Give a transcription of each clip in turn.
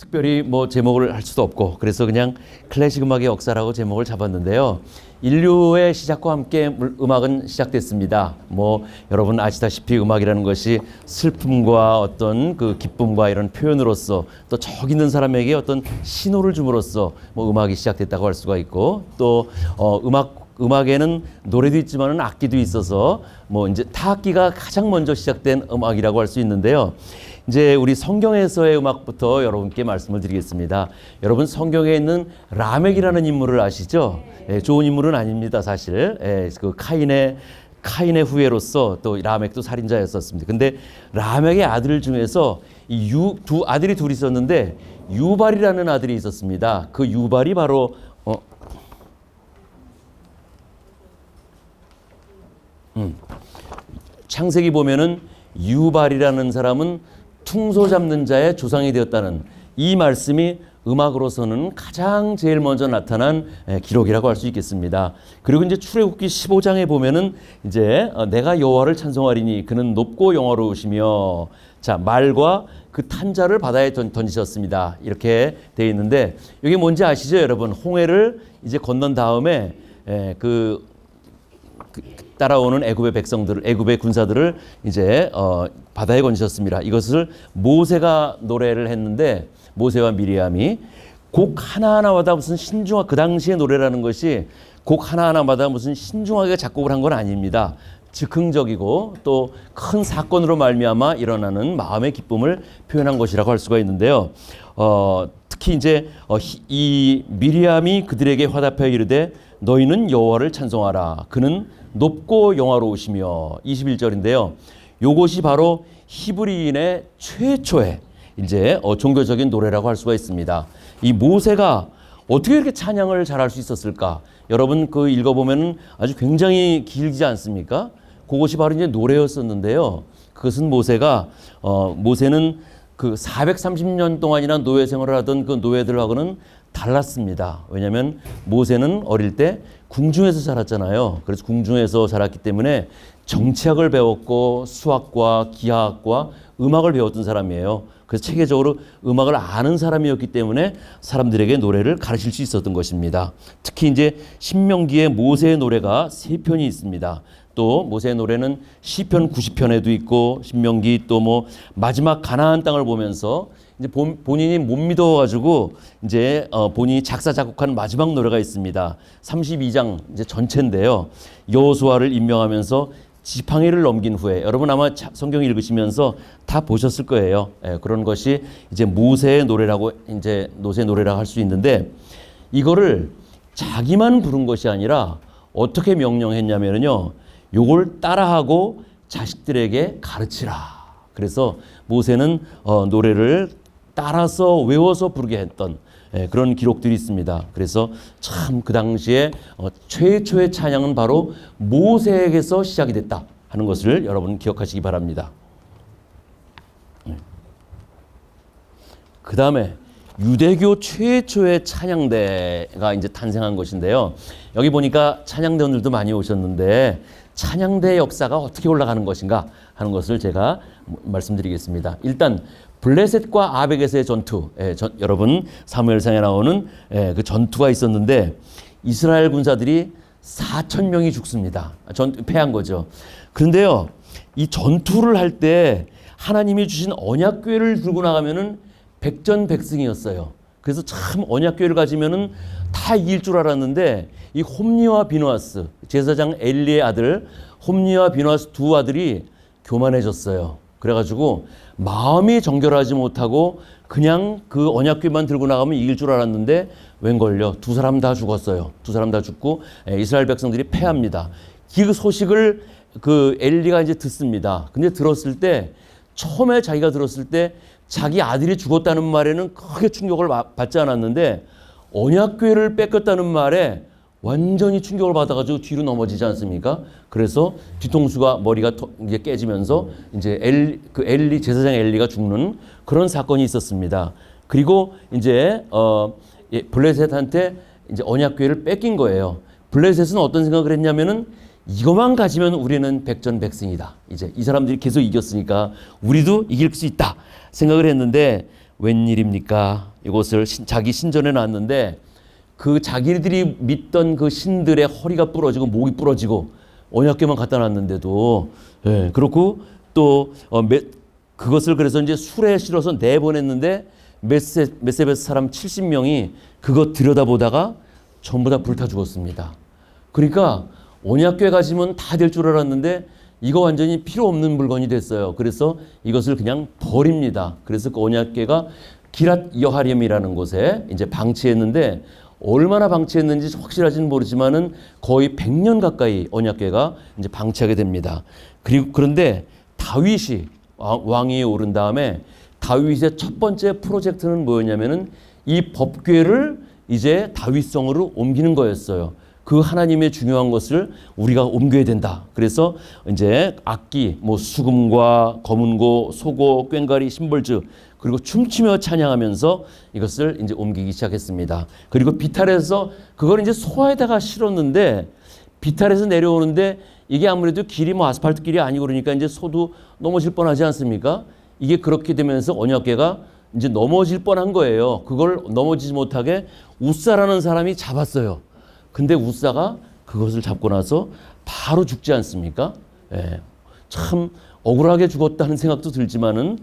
특별히 뭐 제목을 할 수도 없고 그래서 그냥 클래식 음악의 역사라고 제목을 잡았는데요. 인류의 시작과 함께 음악은 시작됐습니다. 뭐 여러분 아시다시피 음악이라는 것이 슬픔과 어떤 그 기쁨과 이런 표현으로서 또 저기 있는 사람에게 어떤 신호를 줌으로써 뭐 음악이 시작됐다고 할 수가 있고 또 음악에는 노래도 있지만은 악기도 있어서 뭐 이제 타악기가 가장 먼저 시작된 음악이라고 할 수 있는데요. 이제 우리 성경에서의 음악부터 여러분께 말씀을 드리겠습니다. 여러분 성경에 있는 라멕이라는 인물을 아시죠? 예, 좋은 인물은 아닙니다, 사실. 예, 그 카인의 후예로서 또 라멕도 살인자였었습니다. 근데 라멕의 아들 중에서 두 아들이 둘이 있었는데 유발이라는 아들이 있었습니다. 그 유발이 바로 창세기 보면은 유발이라는 사람은 퉁소 잡는 자의 조상이 되었다는 이 말씀이 음악으로서는 가장 제일 먼저 나타난 기록이라고 할 수 있겠습니다. 그리고 이제 출애굽기 15장에 보면은 이제 내가 여호와를 찬송하리니 그는 높고 영화로우시며 자 말과 그 탄자를 바다에 던지셨습니다. 이렇게 되어 있는데 이게 뭔지 아시죠, 여러분? 홍해를 이제 건넌 다음에 따라오는 애굽의 군사들을 이제 바다에 건지셨습니다. 이것을 모세가 노래를 했는데 모세와 미리암이 곡 하나하나마다 무슨 그 당시의 노래라는 것이 곡 하나하나마다 무슨 신중하게 작곡을 한 건 아닙니다. 즉흥적이고 또 큰 사건으로 말미암아 일어나는 마음의 기쁨을 표현한 것이라고 할 수가 있는데요. 특히 이제 이 미리암이 그들에게 화답하여 이르되 너희는 여호와를 찬송하라. 그는 높고 영화로우시며 21절인데요. 요것이 바로 히브리인의 최초의 이제 종교적인 노래라고 할 수가 있습니다. 이 모세가 어떻게 이렇게 찬양을 잘할 수 있었을까? 여러분 그 읽어보면 아주 굉장히 길지 않습니까? 그것이 바로 이제 노래였었는데요. 그것은 모세는 그 430년 동안이나 노예 생활을 하던 그 노예들하고는 달랐습니다. 왜냐하면 모세는 어릴 때 궁중에서 자랐잖아요. 그래서 궁중에서 자랐기 때문에 정치학을 배웠고 수학과 기하학과 음악을 배웠던 사람이에요. 그래서 체계적으로 음악을 아는 사람이었기 때문에 사람들에게 노래를 가르칠 수 있었던 것입니다. 특히 이제 신명기에 모세의 노래가 3편이 있습니다. 또 모세의 노래는 시편 90편에도 있고 신명기 또 뭐 마지막 가나안 땅을 보면서 이제 본인이 못 믿어가지고 이제 본인이 작사 작곡한 마지막 노래가 있습니다. 32장 이제 전체인데요. 여호수아를 임명하면서 지팡이를 넘긴 후에 여러분 아마 성경 읽으시면서 다 보셨을 거예요. 예, 그런 것이 이제 모세의 노래라고 할 수 있는데 이거를 자기만 부른 것이 아니라 어떻게 명령했냐면요. 요걸 따라하고 자식들에게 가르치라. 그래서 모세는 노래를 따라서 외워서 부르게 했던 그런 기록들이 있습니다. 그래서 참 그 당시에 최초의 찬양은 바로 모세에게서 시작이 됐다 하는 것을 여러분 기억하시기 바랍니다. 그 다음에 유대교 최초의 찬양대가 이제 탄생한 것인데요. 여기 보니까 찬양대원들도 많이 오셨는데 찬양대의 역사가 어떻게 올라가는 것인가 하는 것을 제가 말씀드리겠습니다. 일단 블레셋과 아벡에서의 전투, 여러분 사무엘상에 나오는 그 전투가 있었는데 이스라엘 군사들이 4,000명이 죽습니다. 패한 거죠. 그런데요, 이 전투를 할 때 하나님이 주신 언약궤를 들고 나가면은 백전백승이었어요. 그래서 참 언약궤를 가지면은 다 이길 줄 알았는데 이 홈리와 비누아스, 제사장 엘리의 아들 홈리와 비누아스 두 아들이 교만해졌어요. 그래가지고 마음이 정결하지 못하고 그냥 그 언약궤만 들고 나가면 이길 줄 알았는데 웬걸요? 두 사람 다 죽었어요. 두 사람 다 죽고 이스라엘 백성들이 패합니다. 그 소식을 그 엘리가 이제 듣습니다. 근데 처음에 자기가 들었을 때 자기 아들이 죽었다는 말에는 크게 충격을 받지 않았는데 언약궤를 뺏겼다는 말에 완전히 충격을 받아가지고 뒤로 넘어지지 않습니까? 그래서 뒤통수가 머리가 이제 깨지면서 이제 제사장 엘리가 죽는 그런 사건이 있었습니다. 그리고 이제 블레셋한테 이제 언약궤를 뺏긴 거예요. 블레셋은 어떤 생각을 했냐면은 이것만 가지면 우리는 백전백승이다. 이제 이 사람들이 계속 이겼으니까 우리도 이길 수 있다 생각을 했는데 웬일입니까? 이것을 자기 신전에 놨는데 그 자기들이 믿던 그 신들의 허리가 부러지고 목이 부러지고 언약궤만 갖다 놨는데도 예, 그렇고 또 그것을 그래서 이제 술에 실어서 내보냈는데 메세베스 사람 70명이 그거 들여다보다가 전부 다 불타 죽었습니다. 그러니까 언약궤 가지면 다 될 줄 알았는데 이거 완전히 필요 없는 물건이 됐어요. 그래서 이것을 그냥 버립니다. 그래서 그 언약궤가 기랏 여하림이라는 곳에 이제 방치했는데 얼마나 방치했는지 확실하지는 모르지만은 거의 100년 가까이 언약궤가 이제 방치하게 됩니다. 그런데 다윗이 왕위에 오른 다음에 다윗의 첫 번째 프로젝트는 뭐였냐면은 이 법궤를 이제 다윗성으로 옮기는 거였어요. 그 하나님의 중요한 것을 우리가 옮겨야 된다. 그래서 이제 악기, 뭐 수금과 검은고, 소고, 꽹과리, 심벌즈 그리고 춤추며 찬양하면서 이것을 이제 옮기기 시작했습니다. 그리고 비탈에서 그걸 이제 소화에다가 실었는데 비탈에서 내려오는데 이게 아무래도 길이 뭐 아스팔트 길이 아니고 그러니까 이제 소도 넘어질 뻔하지 않습니까? 이게 그렇게 되면서 언약궤가 이제 넘어질 뻔한 거예요. 그걸 넘어지지 못하게 우사라는 사람이 잡았어요. 근데 우사가 그것을 잡고 나서 바로 죽지 않습니까? 예, 참 억울하게 죽었다는 생각도 들지만은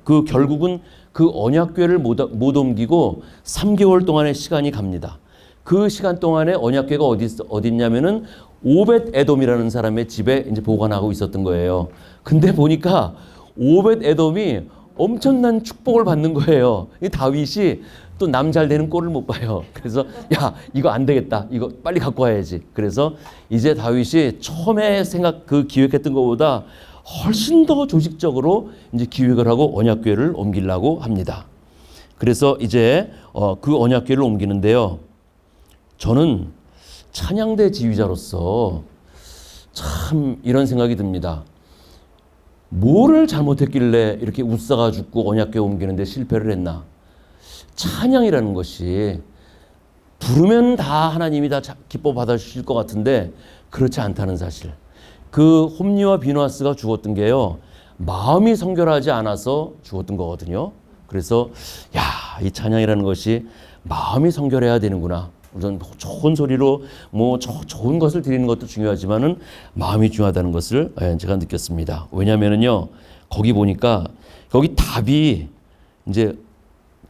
그 결국은 그 언약궤를 못 옮기고 3개월 동안의 시간이 갑니다. 그 시간 동안에 언약궤가 어디 있냐면은 오벳 에돔이라는 사람의 집에 이제 보관하고 있었던 거예요. 근데 보니까 오벳 에돔이 엄청난 축복을 받는 거예요. 이 다윗이 또 남 잘 되는 꼴을 못 봐요. 그래서 야 이거 안 되겠다. 이거 빨리 갖고 와야지. 그래서 이제 다윗이 처음에 기획했던 것보다 훨씬 더 조직적으로 이제 기획을 하고 언약궤를 옮기려고 합니다. 그래서 이제 그 언약궤를 옮기는데요. 저는 찬양대 지휘자로서 참 이런 생각이 듭니다. 뭐를 잘못했길래 이렇게 우사가 죽고 언약궤 옮기는데 실패를 했나? 찬양이라는 것이 부르면 다 하나님이 다 기뻐 받아주실 것 같은데 그렇지 않다는 사실. 그 홈리와 비누아스가 죽었던 게요. 마음이 성결하지 않아서 죽었던 거거든요. 그래서 이 찬양이라는 것이 마음이 성결해야 되는구나. 우선 좋은 소리로 뭐 좋은 것을 드리는 것도 중요하지만은 마음이 중요하다는 것을 제가 느꼈습니다. 왜냐면은요. 거기 보니까 거기 답이 이제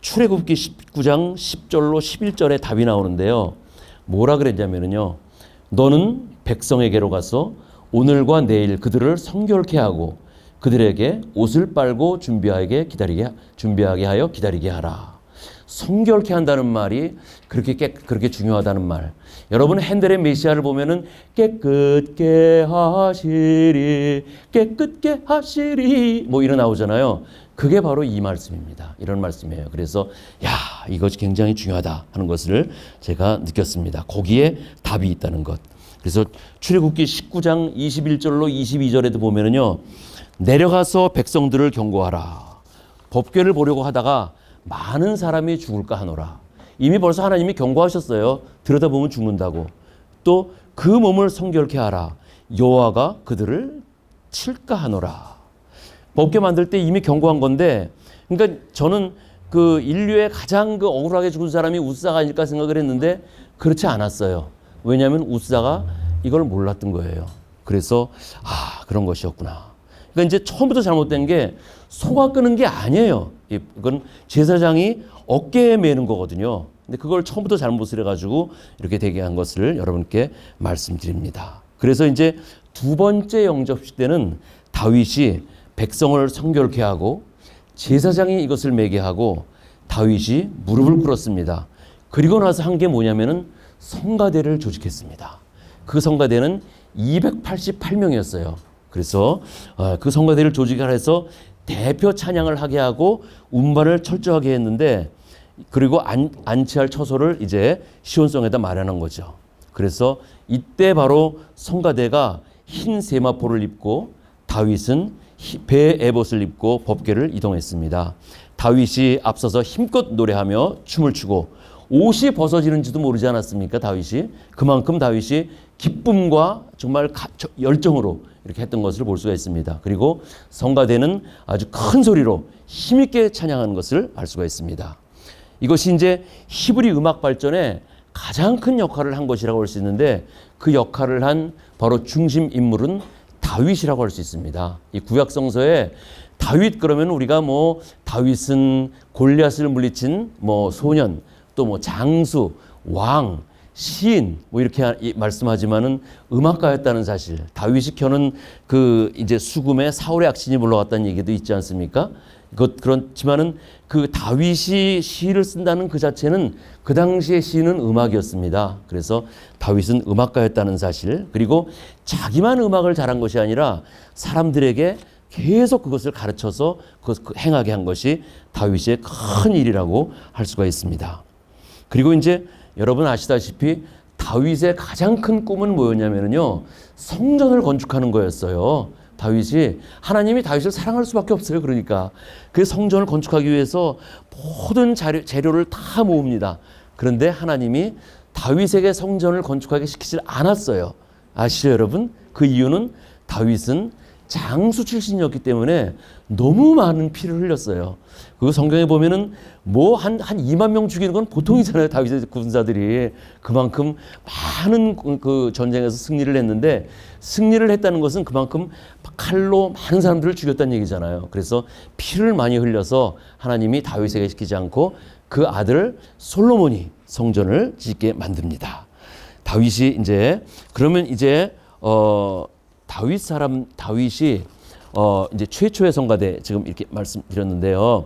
출애굽기 19장 10절로 11절에 답이 나오는데요. 뭐라 그랬냐면요. 너는 백성에게로 가서 오늘과 내일 그들을 성결케 하고 그들에게 옷을 빨고 준비하게 하여 기다리게 하라. 성결케 한다는 말이 그렇게 중요하다는 말. 여러분 핸델의 메시아를 보면은 깨끗게 하시리 뭐 이런 나오잖아요. 그게 바로 이 말씀입니다. 이런 말씀이에요. 그래서 이것이 굉장히 중요하다 하는 것을 제가 느꼈습니다. 거기에 답이 있다는 것. 그래서 출애굽기 19장 21절로 22절에도 보면은요. 내려가서 백성들을 경고하라. 법궤를 보려고 하다가 많은 사람이 죽을까 하노라. 이미 벌써 하나님이 경고하셨어요. 들여다보면 죽는다고. 또 그 몸을 성결케 하라. 여호와가 그들을 칠까 하노라. 법궤 만들 때 이미 경고한 건데, 그러니까 저는 그 인류의 가장 억울하게 죽은 사람이 우사가 아닐까 생각을 했는데 그렇지 않았어요. 왜냐하면 우사가 이걸 몰랐던 거예요. 그래서 그런 것이었구나. 그러니까 이제 처음부터 잘못된 게 소가 끄는 게 아니에요. 이건 제사장이 어깨에 매는 거거든요. 근데 그걸 처음부터 잘못을 해가지고 이렇게 되게 한 것을 여러분께 말씀드립니다. 그래서 이제 두 번째 영접식 때는 다윗이 백성을 성결케 하고 제사장이 이것을 매게 하고 다윗이 무릎을 꿇었습니다. 그리고 나서 한 게 뭐냐면은 성가대를 조직했습니다. 그 성가대는 288명이었어요. 그래서 그 성가대를 조직해서 대표 찬양을 하게 하고 운반을 철저하게 했는데 그리고 안치할 처소를 이제 시온성에다 마련한 거죠. 그래서 이때 바로 성가대가 흰 세마포를 입고 다윗은 배 에봇을 입고 법궤를 이동했습니다. 다윗이 앞서서 힘껏 노래하며 춤을 추고 옷이 벗어지는지도 모르지 않았습니까? 다윗이. 그만큼 다윗이 기쁨과 정말 열정으로 이렇게 했던 것을 볼 수가 있습니다. 그리고 성가대는 아주 큰 소리로 힘있게 찬양하는 것을 알 수가 있습니다. 이것이 이제 히브리 음악 발전에 가장 큰 역할을 한 것이라고 할 수 있는데, 그 역할을 한 바로 중심 인물은 다윗이라고 할 수 있습니다. 이 구약 성서에 다윗 그러면 우리가 뭐 다윗은 골리앗을 물리친 뭐 소년, 또 뭐 장수, 왕, 시인 뭐 이렇게 말씀하지만은 음악가였다는 사실, 다윗이 켜는 그 이제 수금에 사울의 악신이 물러갔다는 얘기도 있지 않습니까? 그렇지만은 그 다윗이 시를 쓴다는 그 자체는 그 당시의 시는 음악이었습니다. 그래서 다윗은 음악가였다는 사실, 그리고 자기만 음악을 잘한 것이 아니라 사람들에게 계속 그것을 가르쳐서 그것을 행하게 한 것이 다윗의 큰 일이라고 할 수가 있습니다. 그리고 이제 여러분 아시다시피 다윗의 가장 큰 꿈은 뭐였냐면요, 성전을 건축하는 거였어요. 다윗이, 하나님이 다윗을 사랑할 수밖에 없어요. 그러니까 그 성전을 건축하기 위해서 모든 재료를 다 모읍니다. 그런데 하나님이 다윗에게 성전을 건축하게 시키질 않았어요. 아시죠 여러분? 그 이유는 다윗은 장수 출신이었기 때문에 너무 많은 피를 흘렸어요. 그 성경에 보면은 뭐 한 2만 명 죽이는 건 보통이잖아요. 다윗의 군사들이. 그만큼 많은 그 전쟁에서 승리를 했는데, 승리를 했다는 것은 그만큼 칼로 많은 사람들을 죽였다는 얘기잖아요. 그래서 피를 많이 흘려서 하나님이 다윗에게 시키지 않고 그 아들 솔로몬이 성전을 짓게 만듭니다. 다윗이 이제 그러면 이제 다윗이 이제 최초의 성가대 지금 이렇게 말씀드렸는데요.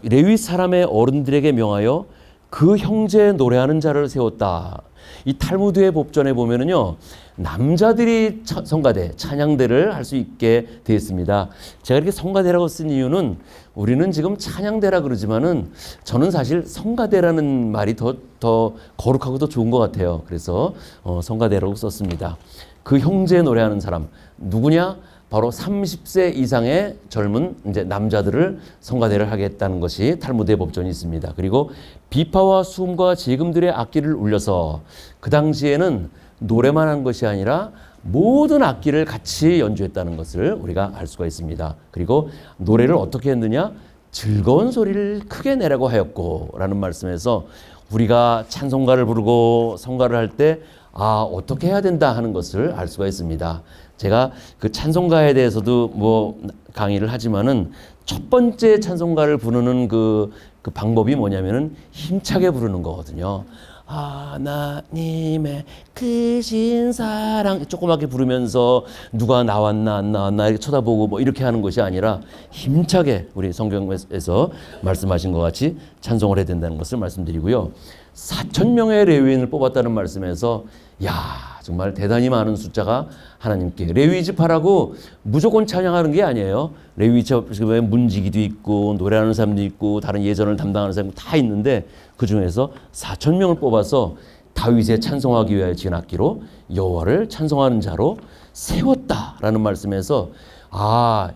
레위 사람의 어른들에게 명하여 그 형제의 노래하는 자를 세웠다. 이 탈무드의 법전에 보면은요, 남자들이 성가대, 찬양대를 할 수 있게 되어 있습니다. 제가 이렇게 성가대라고 쓴 이유는, 우리는 지금 찬양대라 그러지만은 저는 사실 성가대라는 말이 더 거룩하고 더 좋은 것 같아요. 그래서 성가대라고 썼습니다. 그 형제 노래하는 사람 누구냐? 바로 30세 이상의 젊은 이제 남자들을 성가대를 하겠다는 것이 탈무드의 법전이 있습니다. 그리고 비파와 수음과 제금들의 악기를 울려서, 그 당시에는 노래만 한 것이 아니라 모든 악기를 같이 연주했다는 것을 우리가 알 수가 있습니다. 그리고 노래를 어떻게 했느냐? 즐거운 소리를 크게 내라고 하였고 라는 말씀에서, 우리가 찬송가를 부르고 성가를 할 때 어떻게 해야 된다 하는 것을 알 수가 있습니다. 제가 그 찬송가에 대해서도 뭐 강의를 하지만은, 첫 번째 찬송가를 부르는 그 방법이 뭐냐면은 힘차게 부르는 거거든요. 하나님의 크신 사랑, 조그맣게 부르면서 누가 나왔나 안 나왔나 이렇게 쳐다보고 뭐 이렇게 하는 것이 아니라, 힘차게 우리 성경에서 말씀하신 것 같이 찬송을 해야 된다는 것을 말씀드리고요. 4,000명의 레위인을 뽑았다는 말씀에서, 정말 대단히 많은 숫자가 하나님께, 레위 지파라고 무조건 찬양하는 게 아니에요. 레위 지파에 문지기도 있고 노래하는 사람도 있고 다른 예전을 담당하는 사람도 다 있는데, 그 중에서 4,000명을 뽑아서 다윗의 찬송하기 위하여 지은 악기로 여호와를 찬송하는 자로 세웠다라는 말씀에서,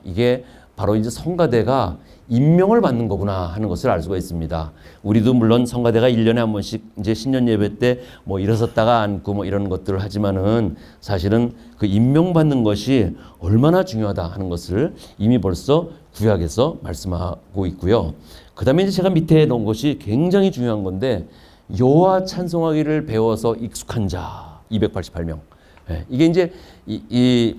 이게 바로 이제 성가대가 임명을 받는 거구나 하는 것을 알 수가 있습니다. 우리도 물론 성가대가 1년에 한 번씩 이제 신년 예배 때 뭐 일어섰다가 앉고 뭐 이런 것들을 하지만은, 사실은 그 임명받는 것이 얼마나 중요하다 하는 것을 이미 벌써 구약에서 말씀하고 있고요. 그 다음에 이제 제가 밑에 놓은 것이 굉장히 중요한 건데, 여호와 찬송하기를 배워서 익숙한 자 288명. 이게 이제 이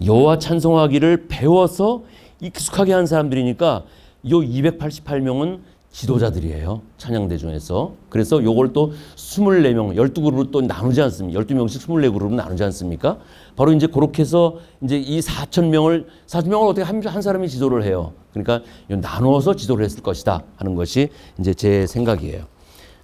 여호와 찬송하기를 배워서 익숙하게 한 사람들이니까, 요 288명은 지도자들이에요. 찬양대 중에서. 그래서 요걸 또 24명, 12그룹으로 또 나누지 않습니까? 12명씩 24그룹으로 나누지 않습니까? 바로 이제 그렇게 해서 이제 이 4,000명을 어떻게 한 사람이 지도를 해요. 그러니까 나누어서 지도를 했을 것이다 하는 것이 이제 제 생각이에요.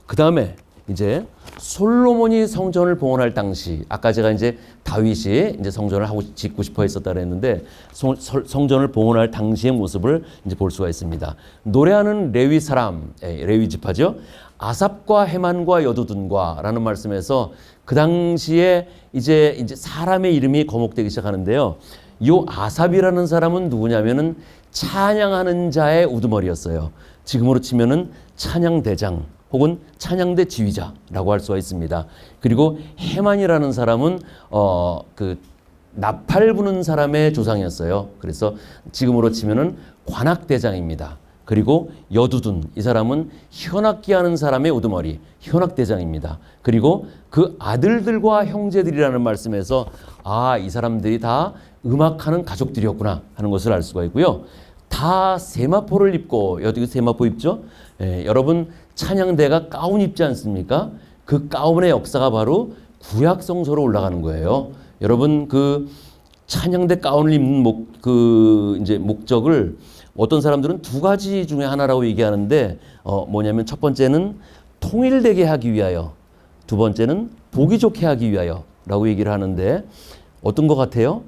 그 다음에 이제 솔로몬이 성전을 봉헌할 당시, 아까 제가 이제 다윗이 이제 성전을 짓고 싶어 했었다 그랬는데, 성전을 봉헌할 당시의 모습을 이제 볼 수가 있습니다. 노래하는 레위 사람, 레위 지파죠. 아삽과 헤만과 여두둔과라는 말씀에서, 그 당시에 이제 사람의 이름이 거목되기 시작하는데요. 이 아삽이라는 사람은 누구냐면은 찬양하는 자의 우두머리였어요. 지금으로 치면은 찬양 대장, 혹은 찬양대 지휘자라고 할 수가 있습니다. 그리고 해만이라는 사람은 그 나팔 부는 사람의 조상이었어요. 그래서 지금으로 치면은 관악대장입니다. 그리고 여두둔, 이 사람은 현악기 하는 사람의 우두머리, 현악대장입니다. 그리고 그 아들들과 형제들이라는 말씀에서 이 사람들이 다 음악하는 가족들이었구나 하는 것을 알 수가 있고요. 다 세마포를 입고, 여기 세마포 입죠? 여러분 찬양대가 가운 입지 않습니까? 그 가운의 역사가 바로 구약성서로 올라가는 거예요. 여러분 그 찬양대 가운을 입는 목적을 어떤 사람들은 두 가지 중에 하나라고 얘기하는데 뭐냐면 첫 번째는 통일되게 하기 위하여, 두 번째는 보기 좋게 하기 위하여 라고 얘기를 하는데 어떤 것 같아요?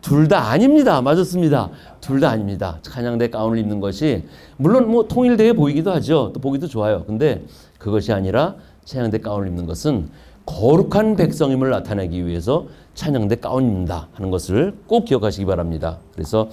둘 다 아닙니다. 맞았습니다. 둘 다 아닙니다. 찬양대 가운을 입는 것이 물론 뭐 통일되게 보이기도 하죠. 또 보기도 좋아요. 근데 그것이 아니라 찬양대 가운을 입는 것은 거룩한 백성임을 나타내기 위해서 찬양대 가운 입는다 하는 것을 꼭 기억하시기 바랍니다. 그래서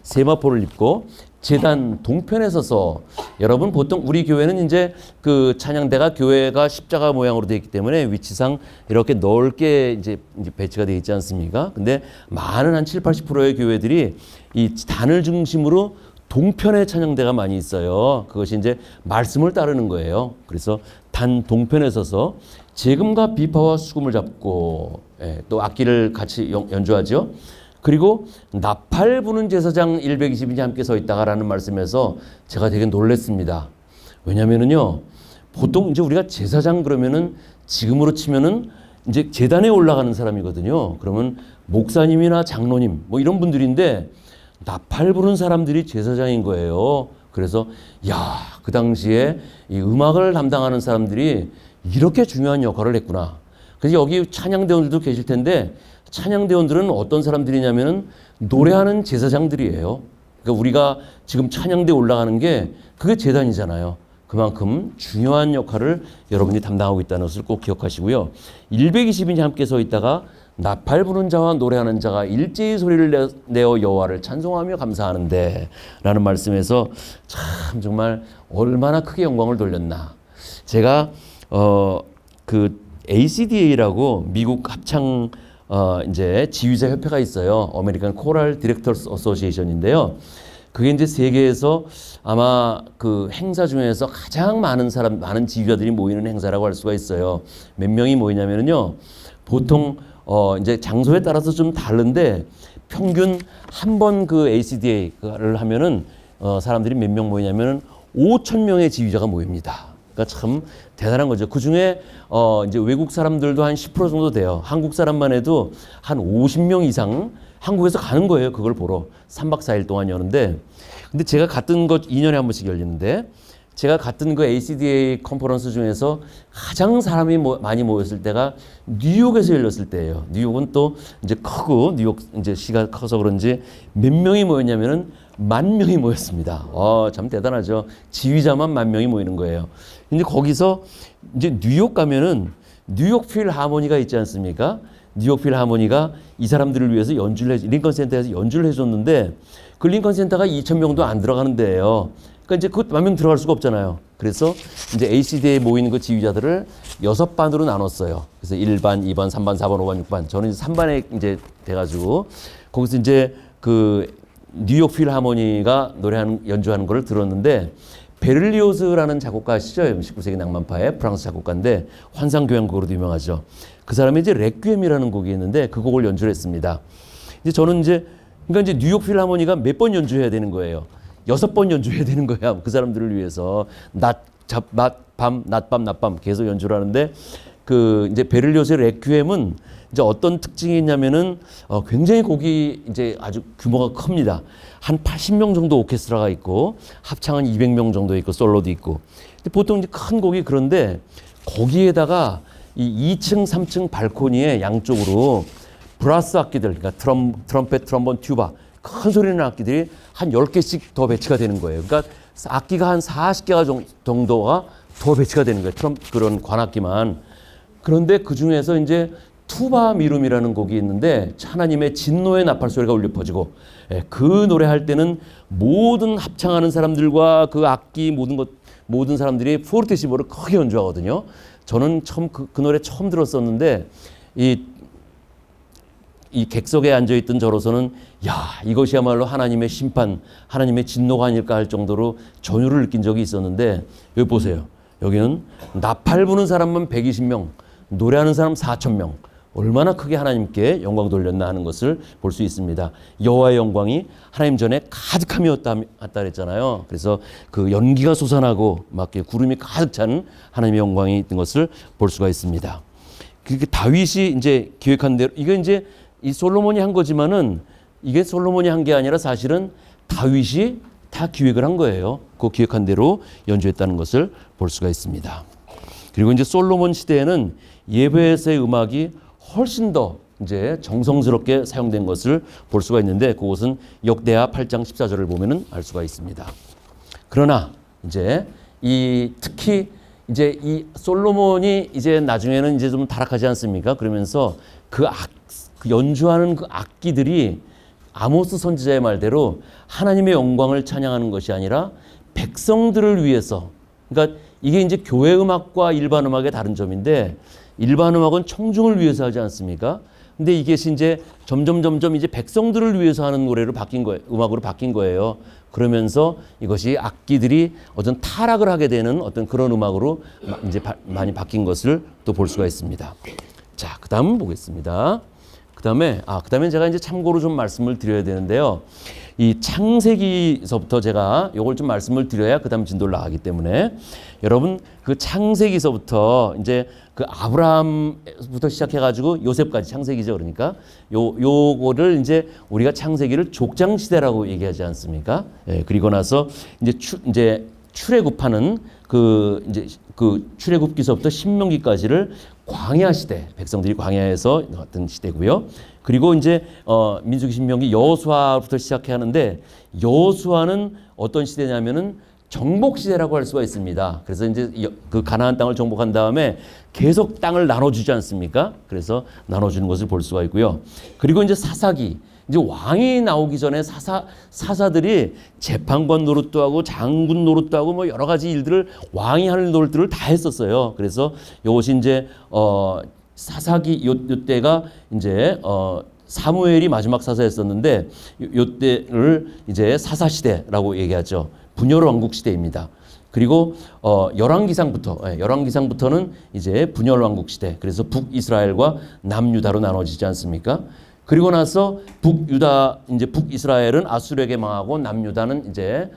세마포를 입고 제단 동편에 서서, 여러분 보통 우리 교회는 이제 그 찬양대가 교회가 십자가 모양으로 되어 있기 때문에 위치상 이렇게 넓게 이제 배치가 되어 있지 않습니까? 근데 많은 한 70~80%의 교회들이 이 단을 중심으로 동편에 찬양대가 많이 있어요. 그것이 이제 말씀을 따르는 거예요. 그래서 단 동편에 서서 재금과 비파와 수금을 잡고 또 악기를 같이 연주하죠. 그리고 나팔 부는 제사장 120인이 함께 서 있다가라는 말씀에서 제가 되게 놀랐습니다. 왜냐면은요, 보통 이제 우리가 제사장 그러면은 지금으로 치면은 이제 제단에 올라가는 사람이거든요. 그러면 목사님이나 장로님 뭐 이런 분들인데 나팔 부는 사람들이 제사장인 거예요. 그래서 그 당시에 이 음악을 담당하는 사람들이 이렇게 중요한 역할을 했구나. 그래서 여기 찬양대원들도 계실 텐데 찬양대원들은 어떤 사람들이냐면은 노래하는 제사장들이에요. 그러니까 우리가 지금 찬양대 올라가는 게 그게 제단이잖아요. 그만큼 중요한 역할을 여러분이 담당하고 있다는 것을 꼭 기억하시고요. 120인이 함께 서 있다가 나팔 부는 자와 노래하는 자가 일제히 소리를 내어 여호와를 찬송하며 감사하는데 라는 말씀에서 참 정말 얼마나 크게 영광을 돌렸나. 제가 그 ACDA라고 미국 합창 이제 지휘자 협회가 있어요. 아메리칸 코럴 디렉터스 어소시에이션인데요. 그게 이제 세계에서 아마 그 행사 중에서 가장 많은 지휘자들이 모이는 행사라고 할 수가 있어요. 몇 명이 모이냐면요. 보통 이제 장소에 따라서 좀 다른데 평균 한 번 그 ACDA를 하면은 사람들이 몇 명 모이냐면은 5,000명의 지휘자가 모입니다. 그러니까 참 대단한 거죠. 그 중에 이제 외국 사람들도 한 10% 정도 돼요. 한국 사람만 해도 한 50명 이상 한국에서 가는 거예요. 그걸 보러 3박 4일 동안 여는데, 근데 제가 갔던 것 2년에 한 번씩 열리는데, 제가 갔던 그 ACDA 컨퍼런스 중에서 가장 사람이 많이 모였을 때가 뉴욕에서 열렸을 때예요. 뉴욕은 또 이제 크고 뉴욕 이제 시가 커서 그런지 몇 명이 모였냐면은 10,000명이 모였습니다. 참 대단하죠. 지휘자만 10,000명이 모이는 거예요. 근데 거기서 이제 뉴욕 가면은 뉴욕 필하모니가 있지 않습니까? 뉴욕 필하모니가 이 사람들을 위해서 링컨 센터에서 연주를 해줬는데 그 링컨 센터가 2,000명도 안 들어가는 데예요. 그러니까 이제 그 10,000명 들어갈 수가 없잖아요. 그래서 이제 ACD에 모이는 그 지휘자들을 6반으로 나눴어요. 그래서 1반, 2반, 3반, 4반, 5반, 6반. 저는 이제 3반에 이제 돼가지고 거기서 이제 그 뉴욕 필하모니가 연주하는 걸 들었는데, 베를리오즈라는 작곡가 아시죠? 19세기 낭만파의 프랑스 작곡가인데 환상교향곡으로도 유명하죠. 그 사람이 이제 레퀴엠이라는 곡이 있는데 그 곡을 연주를 했습니다. 이제 저는 그러니까 이제 뉴욕 필하모니가 몇 번 연주해야 되는 거예요. 6번 연주해야 되는 거야. 그 사람들을 위해서 낮밤 계속 연주를 하는데, 그 이제 베를리오즈의 레퀴엠은 이제 어떤 특징이 있냐면은 굉장히 곡이 이제 아주 규모가 큽니다. 한 80명 정도 오케스트라가 있고 합창은 200명 정도 있고 솔로도 있고. 근데 보통 이제 큰 곡이 그런데 거기에다가 이 2층, 3층 발코니에 양쪽으로 브라스 악기들, 그러니까 트럼펫, 트럼본, 튜바, 큰 소리 나는 악기들이 한 10개씩 더 배치가 되는 거예요. 그러니까 악기가 한 40개가 정도가 더 배치가 되는 거예요. 그런 관악기만. 그런데 그 중에서 이제 투바 미룸이라는 곡이 있는데 하나님의 진노의 나팔 소리가 울려 퍼지고 그 노래할 때는 모든 합창하는 사람들과 그 악기 모든 사람들이 포르테시보를 크게 연주하거든요. 저는 처음 그 노래 처음 들었었는데 이 객석에 앉아있던 저로서는 이것이야말로 하나님의 심판, 하나님의 진노가 아닐까 할 정도로 전율을 느낀 적이 있었는데 여기 보세요. 여기는 나팔 부는 사람만 120명, 노래하는 사람 4,000명. 얼마나 크게 하나님께 영광 돌렸나 하는 것을 볼 수 있습니다. 여호와의 영광이 하나님 전에 가득함이었다 그랬잖아요. 그래서 그 연기가 솟아나고 막 구름이 가득 찬 하나님의 영광이 있던 것을 볼 수가 있습니다. 그 다윗이 이제 기획한 대로 이게 이제 이 솔로몬이 한 거지만은 이게 솔로몬이 한 게 아니라 사실은 다윗이 다 기획을 한 거예요. 그 기획한 대로 연주했다는 것을 볼 수가 있습니다. 그리고 이제 솔로몬 시대에는 예배에서의 음악이 훨씬 더 이제 정성스럽게 사용된 것을 볼 수가 있는데 그것은 역대하 8장 14절을 보면은 알 수가 있습니다. 그러나 이제 특히 이제 이 솔로몬이 이제 나중에는 이제 좀 타락하지 않습니까? 그러면서 그 연주하는 그 악기들이 아모스 선지자의 말대로 하나님의 영광을 찬양하는 것이 아니라 백성들을 위해서, 그러니까 이게 이제 교회 음악과 일반 음악의 다른 점인데 일반 음악은 청중을 위해서 하지 않습니까? 근데 이게 이제 점점 이제 백성들을 위해서 하는 노래로 바뀐 거예요. 음악으로 바뀐 거예요. 그러면서 이것이 악기들이 어떤 타락을 하게 되는 어떤 그런 음악으로 이제 많이 바뀐 것을 또 볼 수가 있습니다. 자, 그다음 보겠습니다. 그다음에 제가 이제 참고로 좀 말씀을 드려야 되는데요. 이 창세기서부터 제가 이걸 좀 말씀을 드려야 그다음 진도를 나가기 때문에 여러분 그 창세기서부터 이제 그 아브라함부터 시작해가지고 요셉까지 창세기죠. 그러니까 요거를 이제 우리가 창세기를 족장 시대라고 얘기하지 않습니까? 그리고 나서 이제 출애굽하는 그 출애굽기서부터 신명기까지를 광야 시대, 백성들이 광야에서 어떤 시대고요. 그리고 이제 민수기 신명기 여호수아부터 시작해 하는데 여호수아는 어떤 시대냐면은 정복 시대라고 할 수가 있습니다. 그래서 이제 그 가나안 땅을 정복한 다음에 계속 땅을 나눠주지 않습니까? 그래서 나눠주는 것을 볼 수가 있고요. 그리고 이제 사사기, 이제 왕이 나오기 전에 사사들이 재판관 노릇도 하고 장군 노릇도 하고 뭐 여러 가지 일들을 왕이 하는 노릇들을 다 했었어요. 그래서 이것이 이제 사사기 요때가 이제 사무엘이 마지막 사사였었는데 요때를 이제 사사시대라고 얘기하죠. 분열 왕국 시대입니다. 그리고 열왕기상부터는 이제 분열 왕국 시대. 그래서 북이스라엘과 남유다로 나눠지지 않습니까? 그리고 나서 북이스라엘은 아수르에게 망하고 남유다는 이제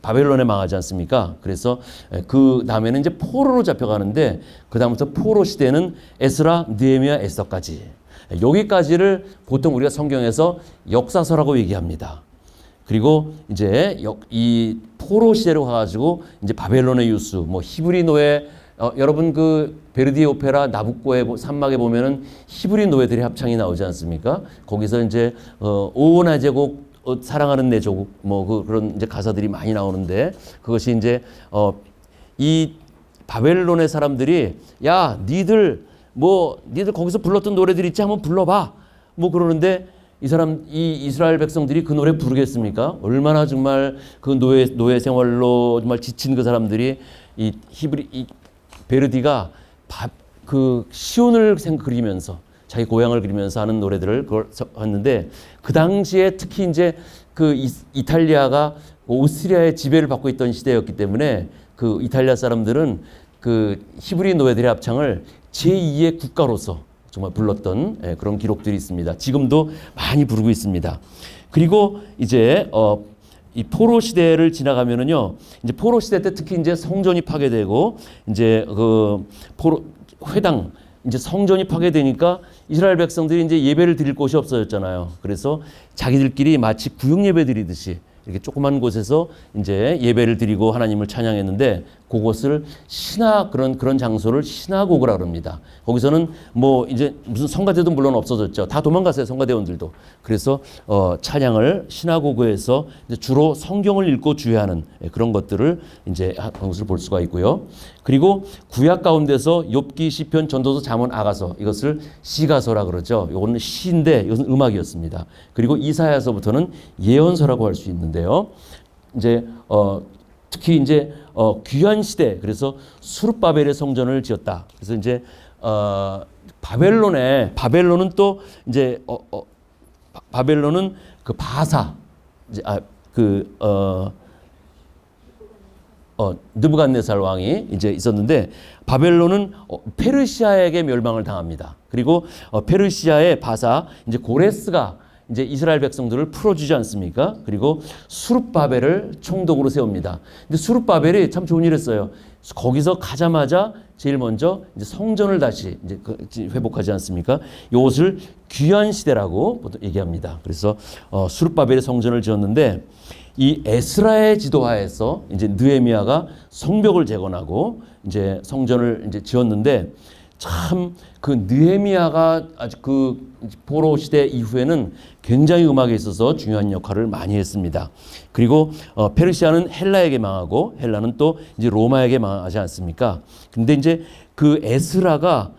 바벨론에 망하지 않습니까? 그래서 그 다음에는 이제 포로로 잡혀가는데 그 다음부터 포로 시대는 에스라, 느헤미야, 에스더까지. 여기까지를 보통 우리가 성경에서 역사서라고 얘기합니다. 그리고 이제 이 포로 시대로 가가지고 이제 바벨론의 유수, 뭐 히브리 노예, 여러분 그 베르디의 오페라 나부코의 산막에 보면은 히브리 노예들의 합창이 나오지 않습니까? 거기서 이제 오 나 제국 사랑하는 내 조국 뭐 그런 이제 가사들이 많이 나오는데 그것이 이제 이 바벨론의 사람들이 야 니들 거기서 불렀던 노래들 있지 한번 불러봐 뭐 그러는데 이 이스라엘 백성들이 그 노래 부르겠습니까? 얼마나 정말 그 노예 생활로 정말 지친 그 사람들이 이 베르디가 그 시온을 그리면서 자기 고향을 그리면서 하는 노래들을 했는데 그 당시에 특히 이제 그 이탈리아가 오스트리아의 지배를 받고 있던 시대였기 때문에 그 이탈리아 사람들은 그 히브리 노예들의 합창을 제2의 국가로서 정말 불렀던 그런 기록들이 있습니다. 지금도 많이 부르고 있습니다. 그리고 이제 이 포로 시대를 지나가면은요, 이제 포로 시대 때 특히 이제 성전이 파괴되고 이제 그 포로 회당 이제 성전이 파괴되니까 이스라엘 백성들이 이제 예배를 드릴 곳이 없어졌잖아요. 그래서 자기들끼리 마치 구역 예배 드리듯이 이렇게 조그만 곳에서 이제 예배를 드리고 하나님을 찬양했는데 그것을 그런 장소를 시나고그라 그럽니다. 거기서는 뭐 이제 무슨 성가대도 물론 없어졌죠. 다 도망갔어요, 성가대원들도. 그래서 찬양을 시나고그에서 이제 주로 성경을 읽고 주의하는 그런 것들을 이제 한 것을 볼 수가 있고요. 그리고 구약 가운데서 욥기, 시편, 전도서, 잠언, 아가서, 이것을 시가서라 그러죠. 이거는 시인데 이것은 음악이었습니다. 그리고 이사야서부터는 예언서라고 할 수 있는데요. 이제 특히 이제 귀한 시대, 그래서 수룹바벨의 성전을 지었다. 그래서 이제 바벨론은 또 이제 바벨론은 그 바사, 이제 느부갓네살 왕이 이제 있었는데, 바벨론은 페르시아에게 멸망을 당합니다. 그리고 페르시아의 바사, 이제 고레스가 이제 이스라엘 백성들을 풀어주지 않습니까? 그리고 수룹바벨을 총독으로 세웁니다. 근데 수룹바벨이 참 좋은 일을 했어요. 거기서 가자마자 제일 먼저 이제 성전을 다시 이제 회복하지 않습니까? 이것을 귀한 시대라고 얘기합니다. 그래서 수룹바벨의 성전을 지었는데, 이 에스라의 지도하에서 이제 느헤미야가 성벽을 재건하고 이제 성전을 이제 지었는데, 참 그 느헤미야가 아주 그 포로 시대 이후에는 굉장히 음악에 있어서 중요한 역할을 많이 했습니다. 그리고 페르시아는 헬라에게 망하고 헬라는 또 이제 로마에게 망하지 않습니까? 근데 이제 그 에스라가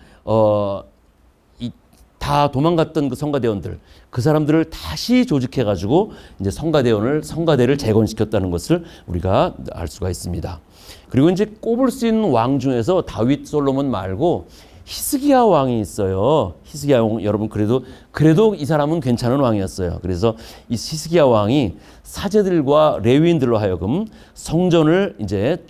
다 도망갔던 그 성가대원들, 그 사람들을 다시 조직해 가지고 이제 성가대를 재건시켰다는 것을 우리가 알 수가 있습니다. 그리고 이제 꼽을 수 있는 왕 중에서 다윗, 솔로몬 말고 히스기야 왕이 있어요. 히스기야 왕, 여러분 그래도 이 사람은 괜찮은 왕이었어요. 그래서 이 히스기야 왕이 사제들과 레위인들로 하여금 성전을 이제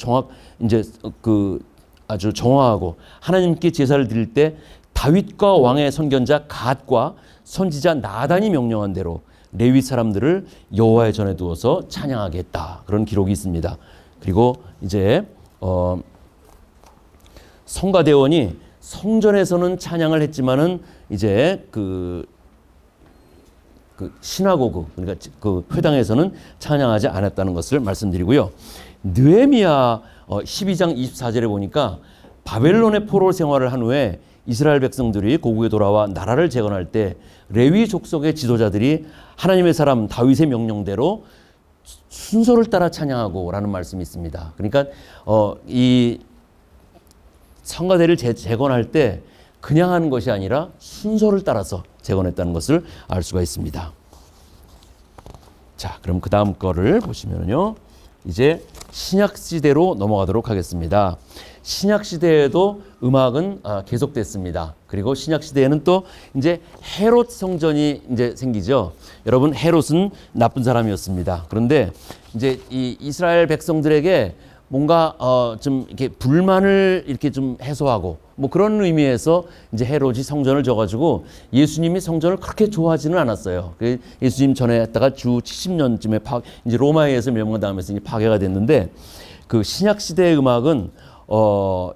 아주 정화하고 하나님께 제사를 드릴 때 다윗과 왕의 선견자 갓과 선지자 나단이 명령한 대로 레위 사람들을 여호와의 전에 두어서 찬양하게 했다. 그런 기록이 있습니다. 그리고 이제 성가대원이 성전에서는 찬양을 했지만은 이제 그 시나고그, 그러니까 그 회당에서는 찬양하지 않았다는 것을 말씀드리고요. 느헤미야 12장 24절에 보니까 바벨론의 포로 생활을 한 후에 이스라엘 백성들이 고국에 돌아와 나라를 재건할 때 레위 족속의 지도자들이 하나님의 사람 다윗의 명령대로 순서를 따라 찬양하고라는 말씀이 있습니다. 그러니까 이 성가대를 재건할 때 그냥 하는 것이 아니라 순서를 따라서 재건했다는 것을 알 수가 있습니다. 자, 그럼 그 다음 거를 보시면요, 이제 신약 시대로 넘어가도록 하겠습니다. 신약 시대에도 음악은 계속됐습니다. 그리고 신약 시대에는 또 이제 헤롯 성전이 이제 생기죠. 여러분, 헤롯은 나쁜 사람이었습니다. 그런데 이제 이 이스라엘 백성들에게 뭔가 좀 이렇게 불만을 이렇게 좀 해소하고 뭐 그런 의미에서 이제 헤롯이 성전을 져가지고 예수님이 성전을 그렇게 좋아하지는 않았어요. 예수님 전에 했다가 주 70년쯤에 이제 로마에 의해서 멸망당하면서 이제 파괴가 됐는데, 그 신약 시대의 음악은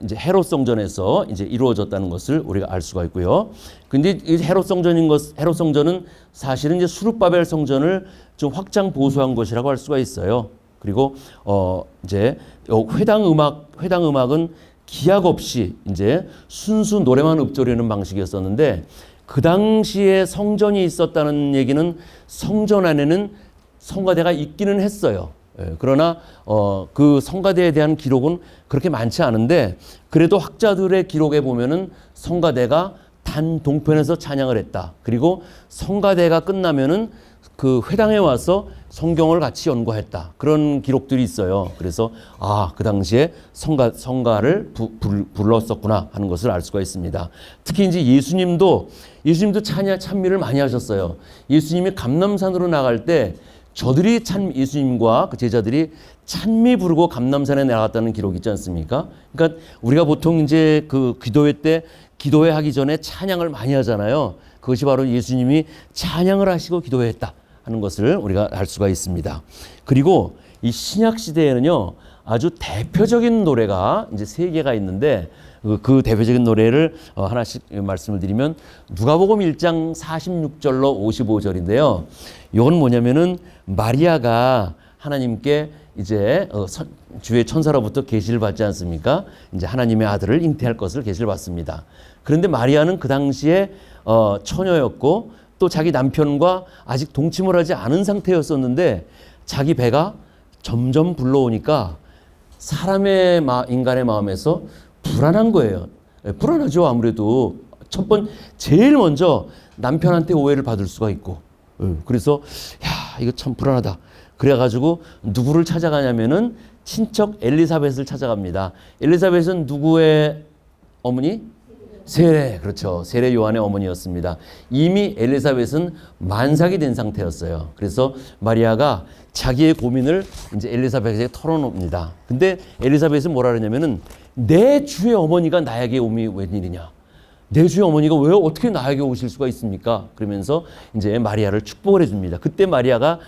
이제 헤롯 성전에서 이제 이루어졌다는 것을 우리가 알 수가 있고요. 근데 이 헤롯 성전은 사실은 이제 수룹바벨 성전을 좀 확장 보수한 것이라고 할 수가 있어요. 그리고 이제 회당 음악은 기약 없이 이제 순수 노래만 읊조리는 방식이었었는데, 그 당시에 성전이 있었다는 얘기는 성전 안에는 성가대가 있기는 했어요. 그러나 그 성가대에 대한 기록은 그렇게 많지 않은데, 그래도 학자들의 기록에 보면은 성가대가 단 동편에서 찬양을 했다. 그리고 성가대가 끝나면은 그 회당에 와서 성경을 같이 연구했다. 그런 기록들이 있어요. 그래서 그 당시에 성가를 불렀었구나 하는 것을 알 수가 있습니다. 특히 이제 예수님도 찬미를 많이 하셨어요. 예수님이 감람산으로 나갈 때 예수님과 그 제자들이 찬미 부르고 감람산에 나갔다는 기록이 있지 않습니까? 그러니까 우리가 보통 이제 그 기도회 하기 전에 찬양을 많이 하잖아요. 그것이 바로 예수님이 찬양을 하시고 기도했다 하는 것을 우리가 알 수가 있습니다. 그리고 이 신약 시대에는요, 아주 대표적인 노래가 이제 3개가 있는데, 그 대표적인 노래를 하나씩 말씀을 드리면, 누가복음 1장 46절로 55절인데요. 이건 뭐냐면은 마리아가 하나님께 이제 주의 천사로부터 계시를 받지 않습니까? 이제 하나님의 아들을 잉태할 것을 계시를 받습니다. 그런데 마리아는 그 당시에 처녀였고 또 자기 남편과 아직 동침을 하지 않은 상태였었는데 자기 배가 점점 불러오니까 인간의 마음에서 불안한 거예요. 불안하죠. 아무래도 제일 먼저 남편한테 오해를 받을 수가 있고, 그래서 야 이거 참 불안하다. 그래가지고 누구를 찾아가냐면은 친척 엘리사벳을 찾아갑니다. 엘리사벳은 누구의 어머니? 세례, 그렇죠. 세례 요한의 어머니였습니다. 이미 엘리사벳은 만삭이 된 상태였어요. 그래서 마리아가 자기의 고민을 이제 엘리사벳에게 털어놓습니다. 근데 엘리사벳은 뭐라 그러냐면은 내 주의 어머니가 나에게 오미 웬일이냐? 내 주의 어머니가 왜 어떻게 나에게 오실 수가 있습니까? 그러면서 이제 마리아를 축복을 해줍니다. 그때 마리아가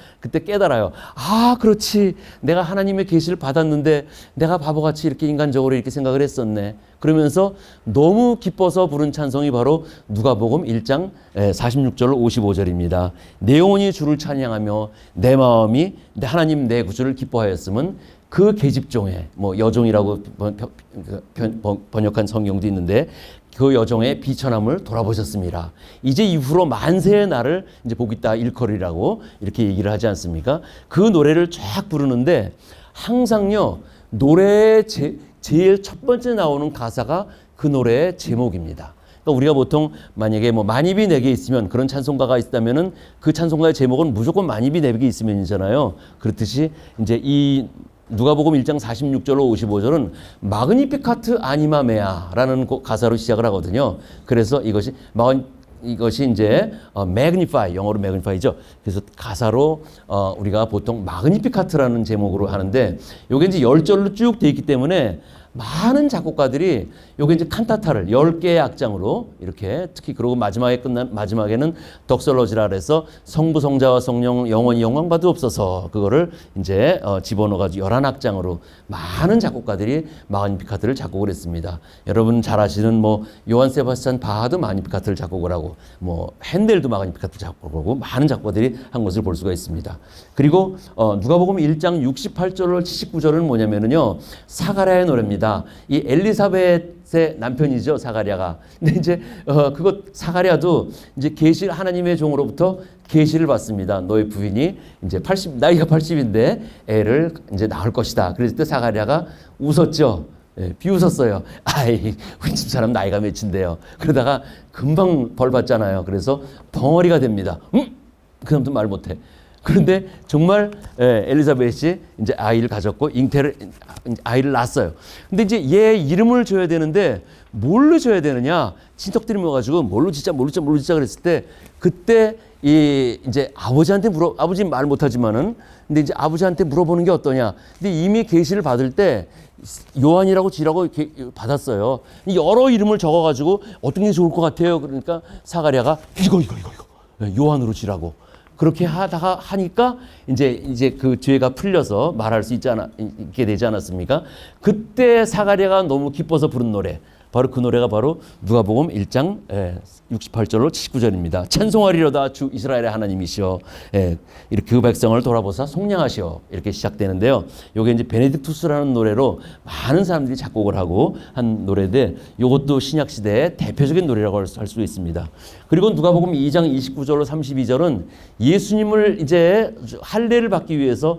깨달아요. 아, 그렇지. 내가 하나님의 계시를 받았는데 내가 바보같이 이렇게 인간적으로 이렇게 생각을 했었네. 그러면서 너무 기뻐서 부른 찬송이 바로 누가복음 1장 46절 55절입니다. 내 영혼이 주를 찬양하며 내 마음이 하나님 내 구주를 기뻐하였음은 그 계집종의 여종이라고 번역한 성경도 있는데 그 여종의 비천함을 돌아보셨습니다. 이제 이후로 만세의 날을 이제 보겠다 일컬이라고 이렇게 얘기를 하지 않습니까? 그 노래를 쫙 부르는데 항상요 노래의 제일 첫 번째 나오는 가사가 그 노래의 제목입니다. 그러니까 우리가 보통 만약에 만입이 내게 있으면 그런 찬송가가 있다면은 그 찬송가의 제목은 무조건 만입이 내게 있으면이잖아요. 그렇듯이 이제 이 누가복음 1장 46절로 55절은 마그니피카트 아니마 메아라는 가사로 시작을 하거든요. 그래서 이것이 이제 magnify, 영어로 magnify죠. 그래서 가사로 우리가 보통 마그니피카트라는 제목으로 하는데 요게 이제 10절로 쭉 돼 있기 때문에 많은 작곡가들이 요게 이제 칸타타를 10개의 악장으로 이렇게 특히 그러고 마지막에는 덕설러지라 그래서 성부 성자와 성령 영원히 영광 받으옵소서 그거를 이제 집어넣어가지고 11악장으로 많은 작곡가들이 마그니피카트를 작곡을 했습니다. 여러분 잘 아시는 요한 세바스찬 바하도 마그니피카트를 작곡을 하고 핸델도 마그니피카트를 작곡을 하고 많은 작곡가들이 한 것을 볼 수가 있습니다. 그리고 누가복음 1장 68절로 79절은 뭐냐면은요 사가랴의 노래입니다. 이 엘리사벳의 남편이죠, 사가랴가. 근데 이제 사가랴도 이제 하나님의 종으로부터 계시를 받습니다. 너의 부인이 이제 나이가 80인데 애를 이제 낳을 것이다. 그랬을 때 사가랴가 웃었죠. 비웃었어요. 아이, 우리 집사람 나이가 몇인데요. 그러다가 금방 벌 받잖아요. 그래서 벙어리가 됩니다. 그 사람도 말 못해. 그런데 정말 엘리사벳이 이제 아이를 가졌고 아이를 낳았어요. 근데 이제 얘 이름을 줘야 되는데 뭘로 줘야 되느냐? 친척들이 모여가지고 뭘로 짓자 그랬을 때 그때 이제 아버지 말 못하지만은 근데 이제 아버지한테 물어보는 게 어떠냐? 근데 이미 계시를 받을 때 요한이라고 지라고 받았어요. 여러 이름을 적어가지고 어떤 게 좋을 것 같아요. 그러니까 사가랴가 이거 요한으로 지라고. 그렇게 하니까 이제 그 죄가 풀려서 말할 수 있게 되지 않았습니까? 그때 사가랴가 너무 기뻐서 부른 노래. 바로 그 노래가 바로 누가복음 1장 68절로 79절입니다. 찬송하리로다 주 이스라엘의 하나님이시여. 이렇게 그 백성을 돌아보사 속량하시어. 이렇게 시작되는데요. 이게 이제 베네딕투스라는 노래로 많은 사람들이 작곡을 하고 한 노래인데 이것도 신약 시대의 대표적인 노래라고 할 수 있습니다. 그리고 누가복음 2장 29절로 32절은 예수님을 이제 할례를 받기 위해서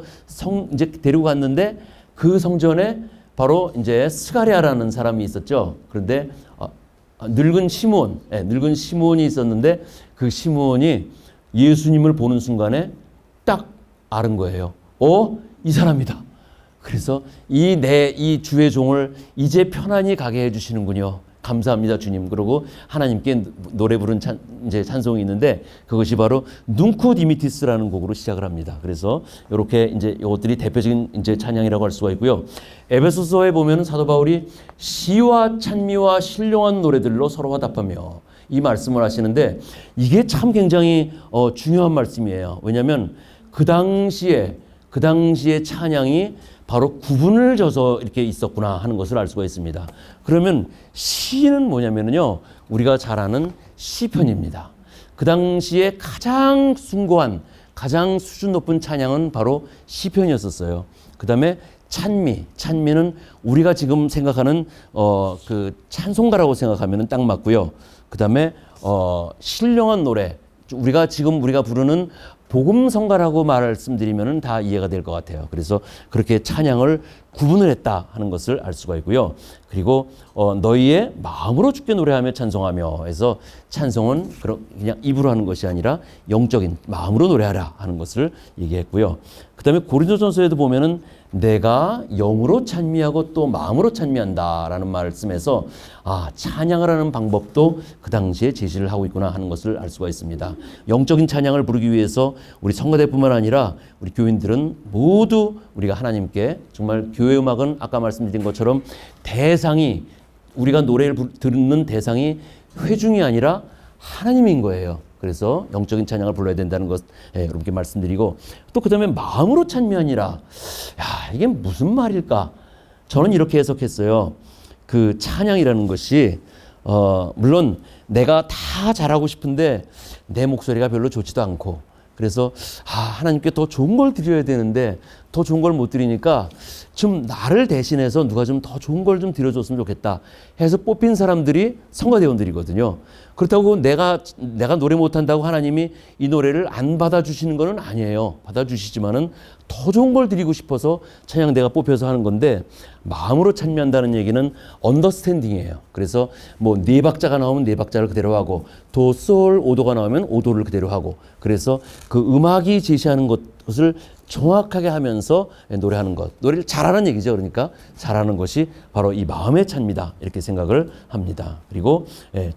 이제 데리고 갔는데 그 성전에 바로 이제 스가랴라는 사람이 있었죠. 그런데 늙은 시몬이 있었는데 그 시몬이 예수님을 보는 순간에 딱 아는 거예요. 이 사람이다. 그래서 이 주의 종을 이제 편안히 가게 해주시는군요. 감사합니다, 주님. 그러고 하나님께 노래 부른 이제 찬송이 있는데 그것이 바로 눈코 디미티스라는 곡으로 시작을 합니다. 그래서 이렇게 이제 이것들이 대표적인 이제 찬양이라고 할 수가 있고요. 에베소서에 보면은 사도 바울이 시와 찬미와 신령한 노래들로 서로 화답하며 이 말씀을 하시는데 이게 참 굉장히 중요한 말씀이에요. 왜냐하면 그 당시에 찬양이 바로 구분을 져서 이렇게 있었구나 하는 것을 알 수가 있습니다. 그러면 시는 뭐냐면요, 우리가 잘 아는 시편입니다. 그 당시에 가장 숭고한, 가장 수준 높은 찬양은 바로 시편이었었어요. 그다음에 찬미. 찬미는 우리가 지금 생각하는 그 찬송가라고 생각하면 딱 맞고요. 그다음에 신령한 노래. 우리가 부르는 복음성가라고 말씀드리면 다 이해가 될 것 같아요. 그래서 그렇게 찬양을 구분을 했다 하는 것을 알 수가 있고요. 그리고 너희의 마음으로 주께 노래하며 찬송하며 해서 찬송은 그냥 입으로 하는 것이 아니라 영적인 마음으로 노래하라 하는 것을 얘기했고요. 그 다음에 고린도전서에도 보면은 내가 영으로 찬미하고 또 마음으로 찬미한다라는 말씀에서 찬양을 하는 방법도 그 당시에 제시를 하고 있구나 하는 것을 알 수가 있습니다. 영적인 찬양을 부르기 위해서 우리 성가대뿐만 아니라 우리 교인들은 모두 우리가 하나님께 정말 교회 음악은 아까 말씀드린 것처럼 대상이 우리가 노래를 듣는 대상이 회중이 아니라 하나님인 거예요. 그래서 영적인 찬양을 불러야 된다는 것 여러분께 말씀드리고 또 그다음에 마음으로 찬미하니라. 이게 무슨 말일까? 저는 이렇게 해석했어요. 그 찬양이라는 것이 물론 내가 다 잘하고 싶은데 내 목소리가 별로 좋지도 않고 그래서 하나님께 더 좋은 걸 드려야 되는데 더 좋은 걸 못 드리니까 좀 나를 대신해서 누가 좀 더 좋은 걸 좀 드려줬으면 좋겠다 해서 뽑힌 사람들이 성가대원들이거든요. 그렇다고 내가 노래 못한다고 하나님이 이 노래를 안 받아주시는 건 아니에요. 받아주시지만은 더 좋은 걸 드리고 싶어서 찬양대가 뽑혀서 하는 건데 마음으로 찬미한다는 얘기는 언더스탠딩이에요. 그래서 뭐 네 박자가 나오면 네 박자를 그대로 하고 도, 솔, 오도가 나오면 오도를 그대로 하고 그래서 그 음악이 제시하는 것을 정확하게 하면서 노래하는 것. 노래를 잘하는 얘기죠. 그러니까 잘하는 것이 바로 이 마음의 찬미다. 이렇게 생각을 합니다. 그리고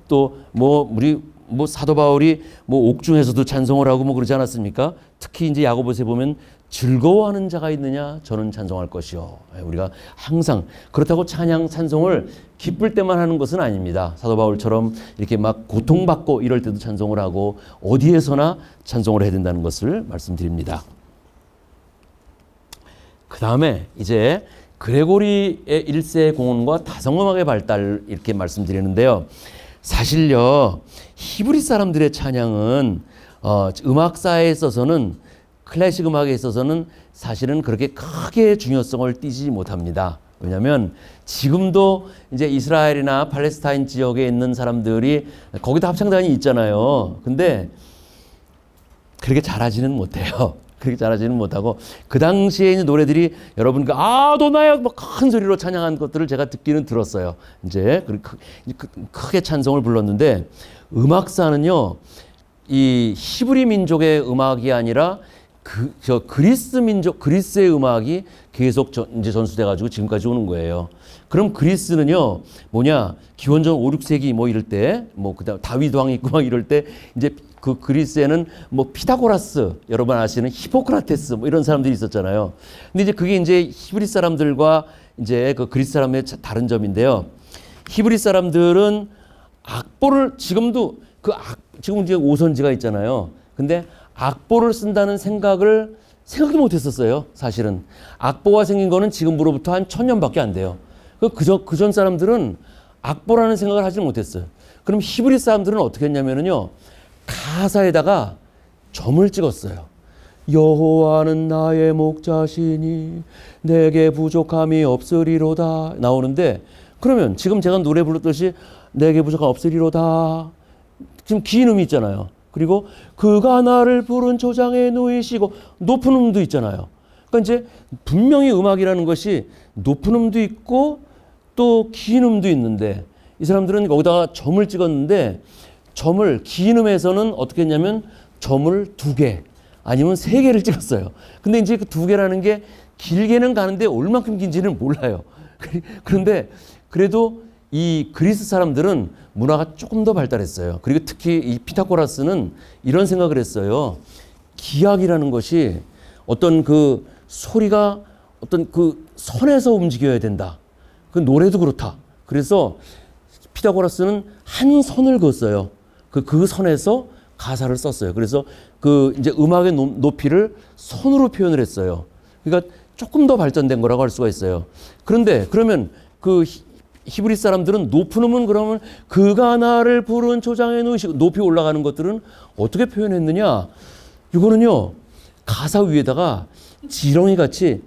또 우리 사도 바울이 옥중에서도 찬송을 하고 그러지 않았습니까? 특히 이제 야고보서에 보면 즐거워하는 자가 있느냐 저는 찬송할 것이요. 우리가 항상 그렇다고 찬송을 기쁠 때만 하는 것은 아닙니다. 사도 바울처럼 이렇게 막 고통받고 이럴 때도 찬송을 하고 어디에서나 찬송을 해야 된다는 것을 말씀드립니다. 그 다음에 이제 그레고리의 1세 공헌과 다성음악의 발달 이렇게 말씀드리는데요. 사실요 히브리 사람들의 찬양은 음악사에 있어서는 클래식 음악에 있어서는 사실은 그렇게 크게 중요성을 띠지 못합니다. 왜냐하면 지금도 이제 이스라엘이나 팔레스타인 지역에 있는 사람들이 거기도 합창단이 있잖아요. 근데 그렇게 잘하지는 못해요. 그렇게 잘하지는 못하고 그 당시에 있는 노래들이 여러분과 아도나야 큰 소리로 찬양한 것들을 제가 듣기는 들었어요. 이제 크게 찬송을 불렀는데 음악사는요 이 히브리 민족의 음악이 아니라 그리스의 음악이 계속 이제 전수돼 가지고 지금까지 오는 거예요. 그럼 그리스는요 기원전 5, 6세기 이럴 때 그다음 다윗 왕 있고 이럴 때 이제 그 그리스에는 피타고라스 여러분 아시는 히포크라테스 이런 사람들이 있었잖아요. 근데 이제 그게 이제 히브리 사람들과 이제 그 그리스 사람의 다른 점인데요. 히브리 사람들은 악보를 지금도 지금 이제 오선지가 있잖아요. 근데 악보를 쓴다는 생각도 못 했었어요. 사실은 악보가 생긴 거는 지금으로부터 한 1000년밖에 안 돼요. 그전 사람들은 악보라는 생각을 하지 못했어요. 그럼 히브리 사람들은 어떻게 했냐면요 가사에다가 점을 찍었어요. 여호와는 나의 목자시니 내게 부족함이 없으리로다 나오는데 그러면 지금 제가 노래 불렀듯이 내게 부족함 없으리로다 지금 긴 음이 있잖아요. 그리고 그가 나를 푸른 초장에 누이시고 높은 음도 있잖아요. 그러니까 이제 분명히 음악이라는 것이 높은 음도 있고 또 긴 음도 있는데 이 사람들은 거기다가 점을 찍었는데 점을 긴 음에서는 어떻게 했냐면 점을 2개 아니면 3개를 찍었어요. 근데 이제 그 2개라는 게 길게는 가는데 얼마큼 긴지는 몰라요. 그런데 그래도 이 그리스 사람들은 문화가 조금 더 발달했어요. 그리고 특히 이 피타고라스는 이런 생각을 했어요. 기악이라는 것이 어떤 그 소리가 어떤 그 선에서 움직여야 된다. 그 노래도 그렇다. 그래서 피타고라스는 한 선을 그었어요. 그 선에서 가사를 썼어요. 그래서 그 이제 음악의 높이를 선으로 표현을 했어요. 그러니까 조금 더 발전된 거라고 할 수가 있어요. 그런데 그러면 그 히브리 사람들은 높은 음은 그러면 그가 나를 푸른 초장에 누이시고 높이 올라가는 것들은 어떻게 표현했느냐? 이거는요 가사 위에다가 지렁이 같이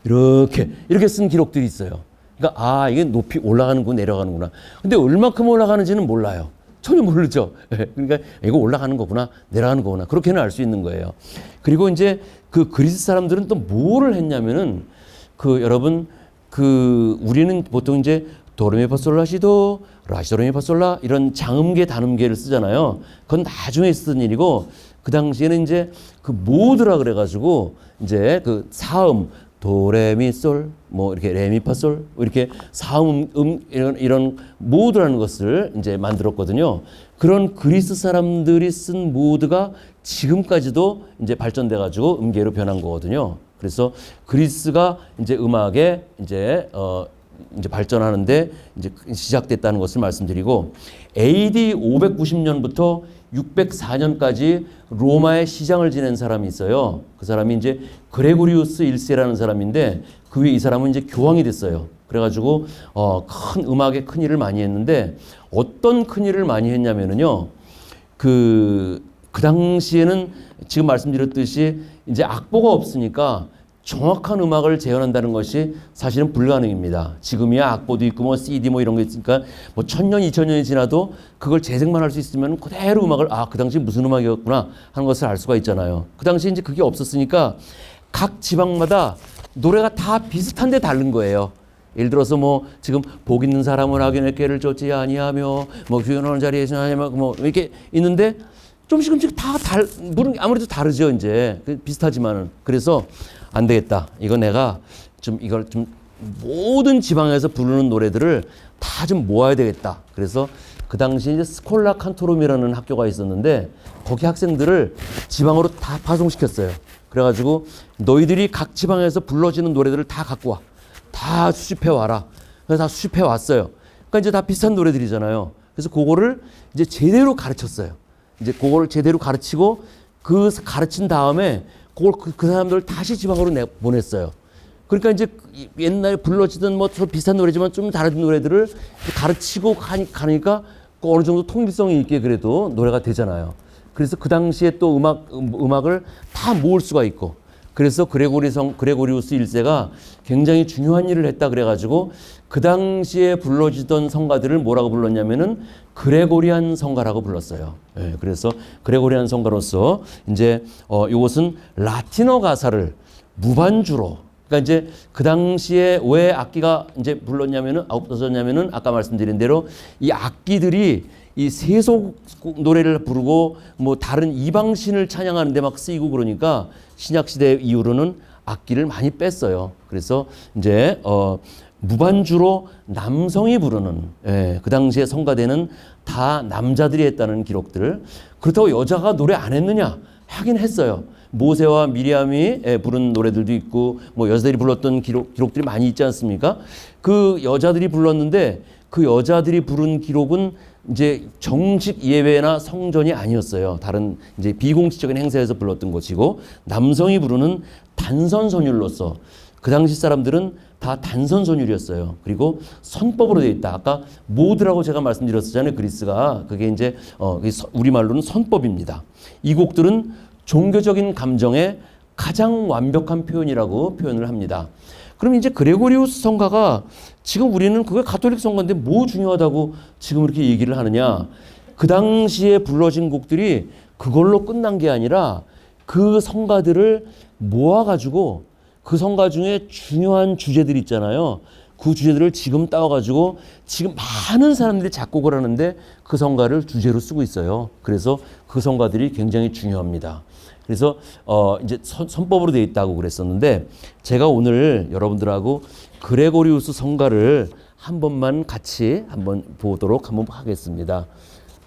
이렇게 쓴 기록들이 있어요. 그러니까 이게 높이 올라가는구나 내려가는구나. 근데 얼마큼 올라가는지는 몰라요. 전혀 모르죠. 그러니까 이거 올라가는 거구나 내려가는 거구나 그렇게는 알 수 있는 거예요. 그리고 이제 그 그리스 사람들은 또 뭐를 했냐면은 여러분 우리는 보통 이제 도레미파솔라시도 라시도레미파솔라 이런 장음계 단음계를 쓰잖아요. 그건 나중에 쓰던 일이고 그 당시에는 이제 모드라 그래가지고 이제 사음 도레미솔 뭐 이렇게 레미파솔 이렇게 사음 이런 모드라는 것을 이제 만들었거든요. 그런 그리스 사람들이 쓴 모드가 지금까지도 이제 발전돼 가지고 음계로 변한 거거든요. 그래서 그리스가 이제 음악에 이제 발전하는데 이제 시작됐다는 것을 말씀드리고 AD 590년부터 604년까지 로마의 시장을 지낸 사람이 있어요. 그 사람이 이제 그레고리우스 1세라는 사람인데 그 위에 이 사람은 이제 교황이 됐어요. 그래가지고 큰 음악에 큰 일을 많이 했는데 어떤 큰 일을 많이 했냐면은요. 그 당시에는 지금 말씀드렸듯이 이제 악보가 없으니까 정확한 음악을 재현한다는 것이 사실은 불가능입니다. 지금이야 악보도 있고 뭐 CD 뭐 이런 게 있으니까 뭐 1000년, 2000년이 지나도 그걸 재생만 할 수 있으면 그대로 음악을 그 당시 무슨 음악이었구나 하는 것을 알 수가 있잖아요. 그 당시 이제 그게 없었으니까 각 지방마다 노래가 다 비슷한데 다른 거예요. 예를 들어서 뭐 지금 복 있는 사람은 악인의 꾀를 쫓지 아니하며 뭐 귀원하는 자리에 있으면 뭐 이렇게 있는데 조금씩 다 물은 아무래도 다르죠. 이제 비슷하지만은 그래서 안 되겠다. 이거 내가 이걸 모든 지방에서 부르는 노래들을 다 좀 모아야 되겠다. 그래서 그 당시 이제 스콜라 칸토룸이라는 학교가 있었는데 거기 학생들을 지방으로 다 파송시켰어요. 그래가지고 너희들이 각 지방에서 불러지는 노래들을 다 갖고 와. 다 수집해 와라. 그래서 다 수집해 왔어요. 그러니까 이제 다 비슷한 노래들이잖아요. 그래서 그거를 이제 제대로 가르쳤어요. 이제 그거를 제대로 가르치고 가르친 다음에 그걸 그 사람들을 다시 지방으로 보냈어요. 그러니까 이제 옛날에 불러지던 뭐 비슷한 노래지만 좀 다른 노래들을 가르치고 가니까 어느 정도 통일성이 있게 그래도 노래가 되잖아요. 그래서 그 당시에 또 음악을 다 모을 수가 있고 그래서 그레고리우스 1세가 굉장히 중요한 일을 했다 그래가지고 그 당시에 불러지던 성가들을 뭐라고 불렀냐면은 그레고리안 성가라고 불렀어요. 예, 그래서 그레고리안 성가로서 이제 이것은 라틴어 가사를 무반주로 그러니까 이제 그 당시에 왜 악기가 이제 없어졌냐면은 아까 말씀드린 대로 이 악기들이 이 세속 노래를 부르고 뭐 다른 이방신을 찬양하는 데 막 쓰이고 그러니까 신약 시대 이후로는 악기를 많이 뺐어요. 그래서 이제 무반주로 남성이 부르는 그 당시에 성가대는 다 남자들이 했다는 기록들. 그렇다고 여자가 노래 안 했느냐? 하긴 했어요. 모세와 미리암이 부른 노래들도 있고 뭐 여자들이 불렀던 기록들이 많이 있지 않습니까? 그 여자들이 불렀는데 그 여자들이 부른 기록은 이제 정식 예배나 성전이 아니었어요. 다른 이제 비공식적인 행사에서 불렀던 것이고 남성이 부르는 단선선율로서 그 당시 사람들은 다 단선선율이었어요. 그리고 선법으로 되어 있다. 아까 모드라고 제가 말씀드렸었잖아요. 그리스가 그게 이제 우리말로는 선법입니다. 이 곡들은 종교적인 감정의 가장 완벽한 표현이라고 표현을 합니다. 그럼 이제 그레고리우스 성가가 지금 우리는 그게 가톨릭 성가인데 뭐 중요하다고 지금 이렇게 얘기를 하느냐. 그 당시에 불러진 곡들이 그걸로 끝난 게 아니라 그 성가들을 모아가지고 그 성가 중에 중요한 주제들 있잖아요. 그 주제들을 지금 따와가지고 지금 많은 사람들이 작곡을 하는데 그 성가를 주제로 쓰고 있어요. 그래서 그 성가들이 굉장히 중요합니다. 그래서 이제 선법으로 되어 있다고 그랬었는데 제가 오늘 여러분들하고 그레고리우스 성가를 한 번만 같이 한번 보도록 한번 하겠습니다.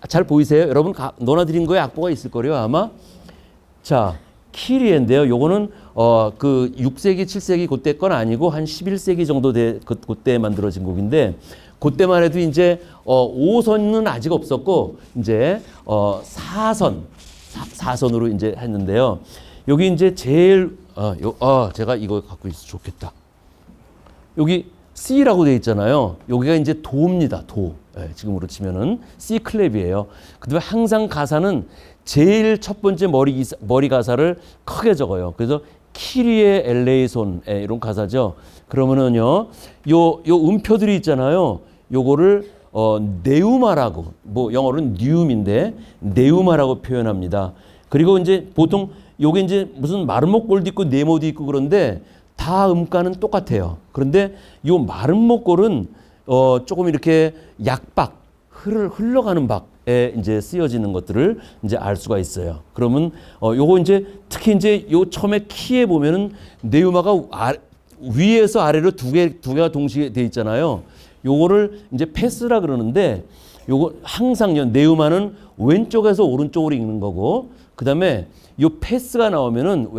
잘 보이세요? 여러분 넣어드린 거에 악보가 있을 거예요 아마. 자, 키리에인데요. 요거는 그 6세기, 7세기 그때 건 아니고 한 11세기 정도 그때 만들어진 곡인데 그때만 해도 이제 5선은 아직 없었고 이제 4선으로 이제 했는데요. 여기 이제 제일 제가 이거 갖고 있어 좋겠다. 여기 C라고 되어 있잖아요. 여기가 이제 도입니다. 도. 네, 지금으로 치면은 C 클랩이에요. 그다음에 항상 가사는 제일 첫 번째 머리 가사를 크게 적어요. 그래서 키리에 엘레이손 이런 가사죠. 그러면은요, 요 음표들이 있잖아요. 요거를 네우마라고, 뭐 영어로는 뉴음인데 네우마라고 표현합니다. 그리고 이제 보통 요게 이제 무슨 마름모꼴도 있고 네모도 있고 그런데 다 음가는 똑같아요. 그런데 요 마름모꼴은 조금 이렇게 약박, 흘러가는 박에 이제 쓰여지는 것들을 이제 알 수가 있어요. 그러면 요거 이제 특히 이제 요 처음에 키에 보면은 네우마가 위에서 아래로 두 개가 동시에 돼 있잖아요. 요거를 이제 패스라 그러는데 요거 항상요. 네우마는 왼쪽에서 오른쪽으로 읽는 거고 그다음에 요 패스가 나오면은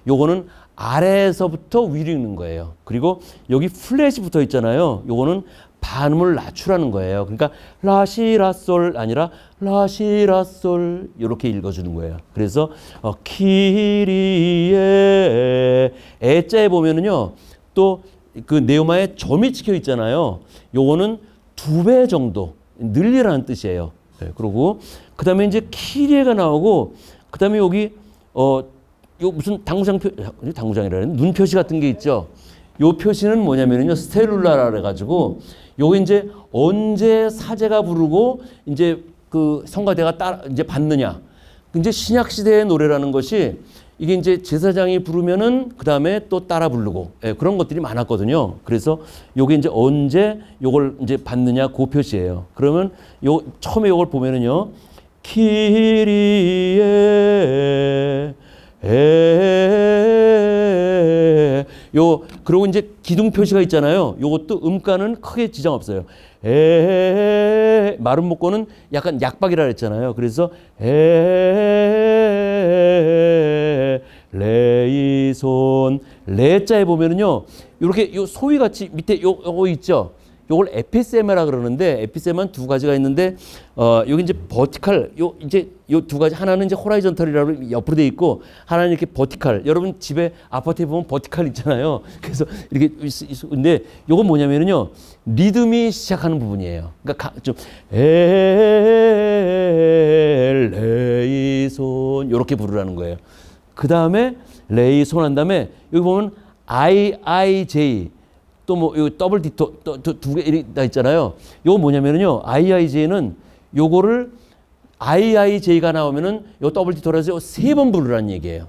요거는 아래에서부터 위로 읽는 거예요. 그리고 여기 플랫이 붙어 있잖아요. 요거는 반음을 낮추라는 거예요. 그러니까 라시라솔 아니라 라시라솔 이렇게 읽어주는 거예요. 그래서 키리에 에자에 보면은요 또 그 네오마에 점이 찍혀 있잖아요. 요거는 2배 정도 늘리라는 뜻이에요. 네, 그리고 그 다음에 이제 키리에가 나오고 그 다음에 여기 요 무슨 당구장이라는 눈 표시 같은 게 있죠. 요 표시는 뭐냐면요 스텔룰라라 그래가지고 요게 이제 언제 사제가 부르고 이제 그 성가대가 이제 받느냐. 이제 신약 시대의 노래라는 것이 이게 이제 제사장이 부르면은 그 다음에 또 따라 부르고 그런 것들이 많았거든요. 그래서 요게 이제 언제 요걸 이제 받느냐 그 표시예요. 그러면 요 처음에 요걸 보면은요 키리에 요 그리고 이제 기둥 표시가 있잖아요. 요것도 음가는 크게 지장 없어요. 마름 목고는 약간 약박이라 그랬잖아요. 그래서 레이손 레자에 보면은요. 이렇게 요 소위 같이 밑에 요거 있죠. 요걸 에피세마라 그러는데 에피세마는 2가지가 있는데 여기 이제 버티칼 요 이제 요 2가지 하나는 이제 호라이전털이라고 옆으로 돼 있고 하나는 이렇게 버티칼. 여러분 집에 아파트에 보면 버티칼 있잖아요. 그래서 이렇게 근데 요건 뭐냐면은요. 리듬이 시작하는 부분이에요. 그러니까 좀 레이손 요렇게 부르라는 거예요. 그다음에 레이손 한 다음에 여기 보면 IIJ 또 뭐 요 더블 디토 또 2개 다 있잖아요. 요거 뭐냐면은요. IIJ는 요거를 IIJ가 나오면은 요 더블 디토라서 3번 부르라는 얘기예요.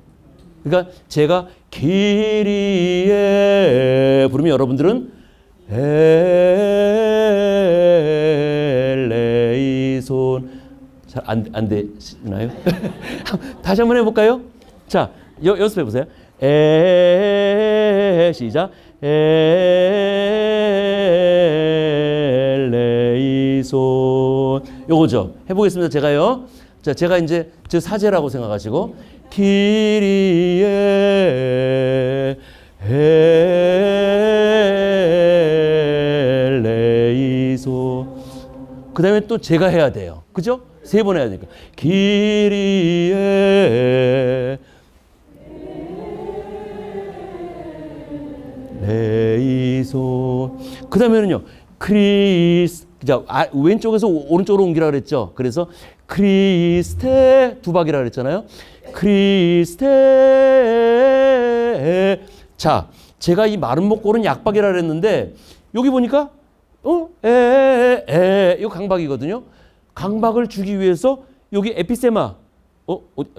그러니까 제가 기리에 부르면 여러분들은 레이손 잘 안 되시나요? 다시 한번 해볼까요? 자 연습해 보세요. 시작. 레이손 요거죠. 해보겠습니다. 제가요. 자, 제가 이제 저 사제라고 생각하시고 키리에 레이손 그 다음에 또 제가 해야 돼요. 그죠? 3번 해야 되니까 키리에 레이손 그 다음에는요 왼쪽에서 오른쪽으로 옮기라 그랬죠. 그래서 크리스테 2박이라 그랬잖아요. 크리스테 자 제가 이 마른 목골은 약박이라 그랬는데 여기 보니까 이거 강박이거든요. 강박을 주기 위해서 여기 에피세마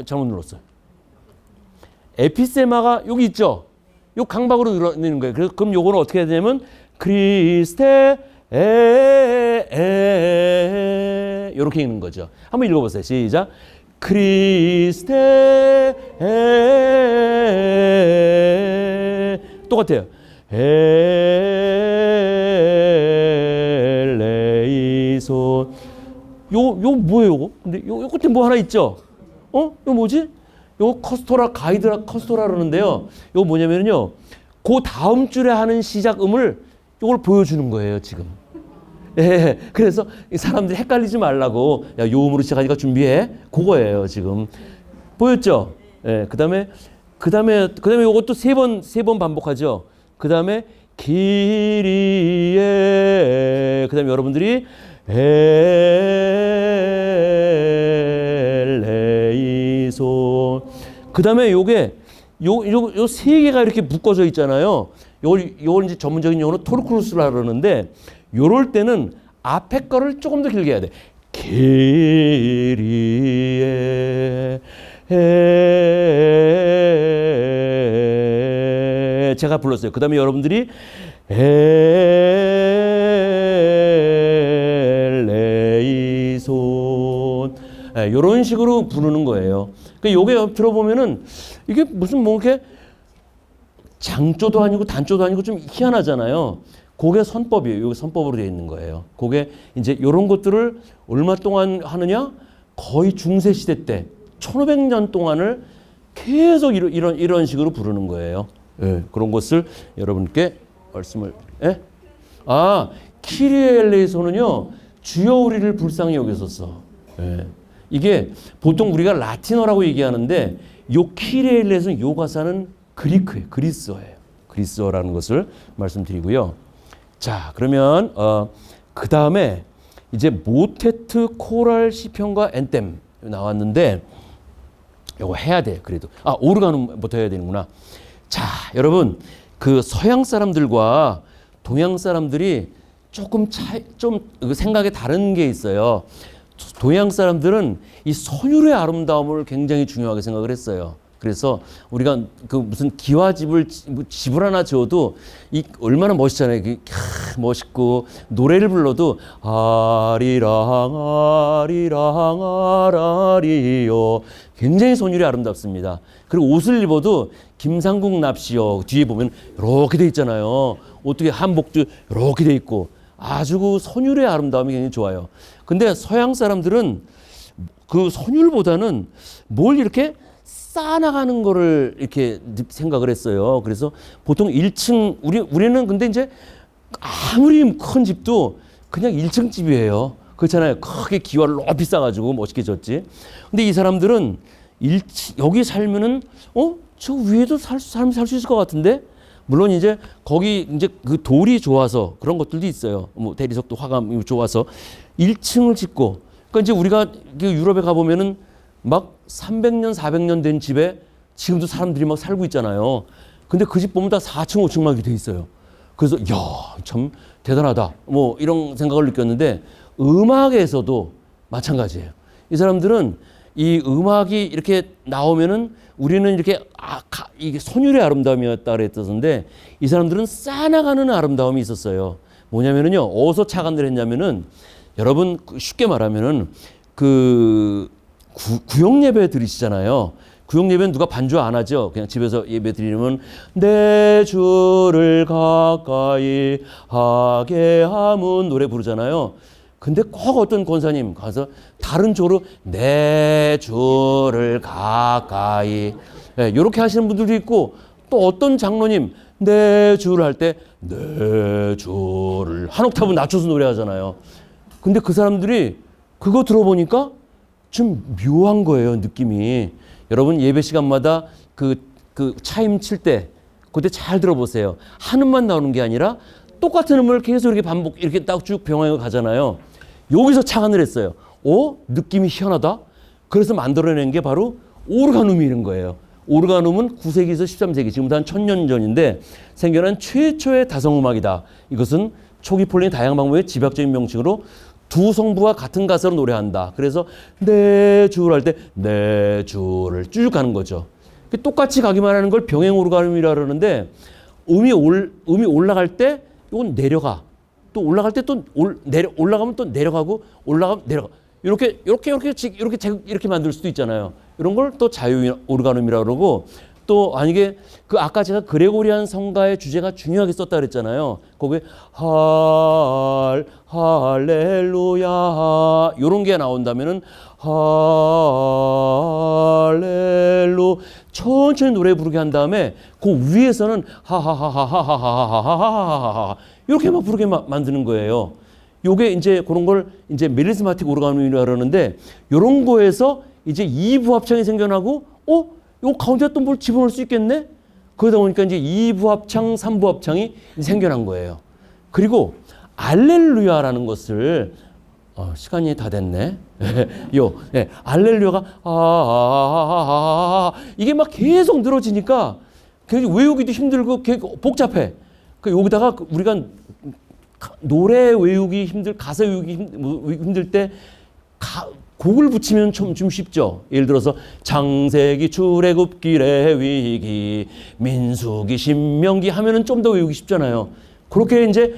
잘못 눌렀어요. 에피세마가 여기 있죠. 요 강박으로 늘어내는 거예요. 그래서 그럼 요거는 어떻게 해야 되냐면 크리스테 이렇게 읽는 거죠. 한번 읽어보세요. 시작. 크리스테 똑같아요. 레이손 요 뭐예요? 요거? 근데 요 끝에 뭐 하나 있죠? 요 뭐지? 요 가이드라 커스토라 그러는데요. 요 뭐냐면요. 그 다음 줄에 하는 시작음을 요걸 보여주는 거예요, 지금. 예. 그래서 사람들이 헷갈리지 말라고 야, 요 음으로 시작하니까 준비해. 그거예요, 지금. 보였죠? 예. 그다음에 요것도 세 번 반복하죠. 그다음에 기리에 그다음에 여러분들이 레이손 그 다음에 요게 요 세 개가 이렇게 묶어져 있잖아요. 요걸 이제 전문적인 용어로 토르크루스라 그러는데 요럴 때는 앞에 거를 조금 더 길게 해야 돼. 게리에 제가 불렀어요. 그 다음에 여러분들이 엘레이손 이런 식으로 부르는 거예요. 그러니까 요게 들어보면은 이게 무슨 뭐 이렇게 장조도 아니고 단조도 아니고 좀 희한하잖아요. 그게 선법이에요. 이게 선법으로 되어 있는 거예요. 그게 이제 이런 것들을 얼마 동안 하느냐? 거의 중세 시대 때 1500년 동안을 계속 이런 식으로 부르는 거예요. 예, 그런 것을 여러분께 말씀을. 예? 아, 키리에 엘레이소는요 주여 우리를 불쌍히 여기소서. 예. 이게 보통 우리가 라틴어라고 얘기하는데 요 키리에 엘레이소는 요 가사는 그리크예요. 그리스어예요. 그리스어라는 것을 말씀드리고요. 자, 그러면 그 다음에 이제 모테트, 코랄, 시편과 엔템 나왔는데 이거 해야 돼. 그래도 오르가눔부터 해야 되는구나. 자, 여러분 그 서양 사람들과 동양 사람들이 조금 좀 생각에 다른 게 있어요. 동양 사람들은 이 선율의 아름다움을 굉장히 중요하게 생각을 했어요. 그래서 우리가 그 무슨 기와집을 집을 하나 지어도 이 얼마나 멋있잖아요. 멋있고 노래를 불러도 아리랑 아리랑 아라리요 굉장히 선율이 아름답습니다. 그리고 옷을 입어도 김상국 납시요 뒤에 보면 이렇게 돼 있잖아요. 어떻게 한복도 이렇게 돼 있고 아주 그 선율의 아름다움이 굉장히 좋아요. 근데 서양 사람들은 그 선율보다는 뭘 이렇게 쌓아나가는 거를 이렇게 생각을 했어요. 그래서 보통 1층, 우리는 근데 이제 아무리 큰 집도 그냥 1층 집이에요. 그렇잖아요. 크게 기와를 높이 쌓아가지고 멋있게 졌지. 근데 이 사람들은 여기 살면은, 저 위에도 사람이 살 수 있을 것 같은데? 물론 이제 거기 이제 그 돌이 좋아서 그런 것들도 있어요. 뭐 대리석도 화감이 좋아서 1층을 짓고, 그러니까 이제 우리가 유럽에 가보면은 막 300년, 400년 된 집에 지금도 사람들이 막 살고 있잖아요. 근데 그 집 보면 다 4층, 5층만 이렇게 돼 있어요. 그래서, 참 대단하다. 뭐 이런 생각을 느꼈는데 음악에서도 마찬가지예요. 이 사람들은 이 음악이 이렇게 나오면은 우리는 이렇게 이게 선율의 아름다움이었다 그랬었는데 이 사람들은 쌓아나가는 아름다움이 있었어요. 뭐냐면은요, 어디서 착안을 했냐면은 여러분 쉽게 말하면은 구역 예배 드리시잖아요. 구역 예배는 누가 반주 안 하죠. 그냥 집에서 예배 드리면 내 주를 가까이 하게 함은 노래 부르잖아요. 근데 꼭 어떤 권사님 가서 다른 조로 내 주를 가까이 이렇게 하시는 분들도 있고 또 어떤 장로님 내 주를 할 때 내 주를 한 옥타브 낮춰서 노래하잖아요. 근데 그 사람들이 그거 들어보니까 좀 묘한 거예요, 느낌이. 여러분 예배 시간마다 그 차임 칠 때 그때 잘 들어보세요. 한 음만 나오는 게 아니라 똑같은 음을 계속 이렇게 반복 이렇게 딱 쭉 병행해 가잖아요. 여기서 착안을 했어요. 느낌이 희한하다. 그래서 만들어낸 게 바로 오르가눔이라는 거예요. 오르가눔은 9세기에서 13세기 지금부터 한 1000년 전인데 생겨난 최초의 다성음악이다. 이것은 초기 폴링 다양한 방법의 집약적인 명칭으로 두 성부가 같은 가사로 노래한다. 그래서 내 주를 할 때 내 주를 쭉 가는 거죠. 똑같이 가기만 하는 걸 병행 오르가눔이라 그러는데 음이 올라갈 때 이건 내려가. 또 올라갈 때 또 올라가면 또 내려가고 올라가면 내려가. 이렇게 만들 수도 있잖아요. 이런 걸 또 자유 오르가눔이라고 그러고 또 만약에 아까 제가 그레고리안 성가의 주제가 중요하게 썼다 그랬잖아요. 거기에 할렐루야 이런 게 나온다면은 할렐루 천천히 노래 부르게 한 다음에 그 위에서는 하하하하하하하하하하 이렇게 막 부르게 만드는 거예요. 요게 이제 그런 걸 이제 메리스마틱 오르가눔이라고 그러는데 요런 거에서 이제 2부 합창이 생겨나고 요 가운데 또 뭘 집어넣을 수 있겠네? 그러다 보니까 이제 2부 합창, 3부 합창이 생겨난 거예요. 그리고 알렐루야라는 것을 시간이 다 됐네. 알렐루야가 이게 막 계속 늘어지니까 외우기도 힘들고 복잡해. 여기다가 우리가 노래 외우기 가사 외우기 힘들 때 곡을 붙이면 좀 쉽죠. 예를 들어서 창세기, 출애굽기, 레위기, 민수기, 신명기 하면은 좀 더 외우기 쉽잖아요. 그렇게 이제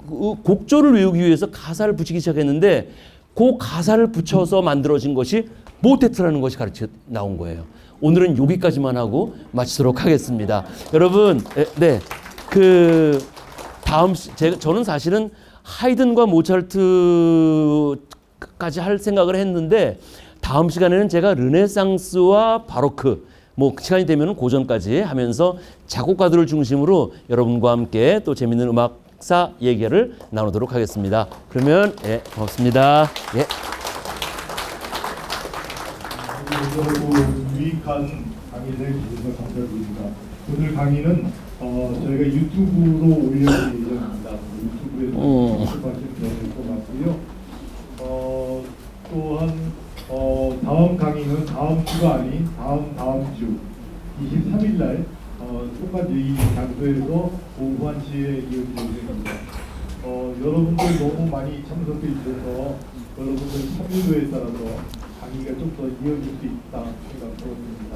곡조를 외우기 위해서 가사를 붙이기 시작했는데 그 가사를 붙여서 만들어진 것이 모테트라는 것이 나온 거예요. 오늘은 여기까지만 하고 마치도록 하겠습니다. 여러분, 저는 사실은 하이든과 모차르트까지 할 생각을 했는데 다음 시간에는 제가 르네상스와 바로크 시간이 되면 고전까지 하면서 작곡가들을 중심으로 여러분과 함께 또 재밌는 음악사 얘기를 나누도록 하겠습니다. 그러면 고맙습니다. 유익한 강의를 해주셔서 감사드립니다. 오늘 강의는 저희가 유튜브로 올릴 예정입니다. 유튜브에서 접하시면 될 것 같고요. 또한 다음 강의는 다음 주가 아닌 다음 주 23일 날 똑같이 이 장소에서 오후 1시에 이어질 예정입니다. 여러분들 너무 많이 참석해 주셔서 여러분들 참여도에 따라서 강의가 좀 더 이어질 수 있다 생각합니다.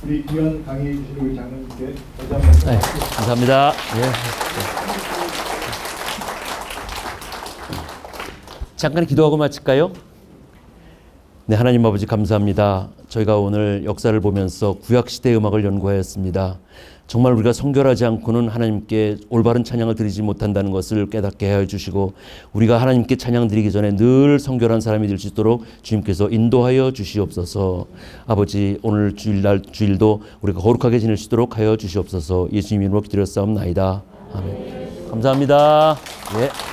우리 귀한 강의해 주신 우리 장로님께 다시 한번 감사합니다. 잠깐 기도하고 마칠까요? 네, 하나님 아버지 감사합니다. 저희가 오늘 역사를 보면서 구약시대 음악을 연구하였습니다. 정말 우리가 성결하지 않고는 하나님께 올바른 찬양을 드리지 못한다는 것을 깨닫게 하여 주시고 우리가 하나님께 찬양 드리기 전에 늘 성결한 사람이 될 수 있도록 주님께서 인도하여 주시옵소서. 아버지 오늘 주일도 우리가 거룩하게 지낼 수 있도록 하여 주시옵소서. 예수님 이름으로 기도드렸사옵나이다. 아멘. 감사합니다. 예.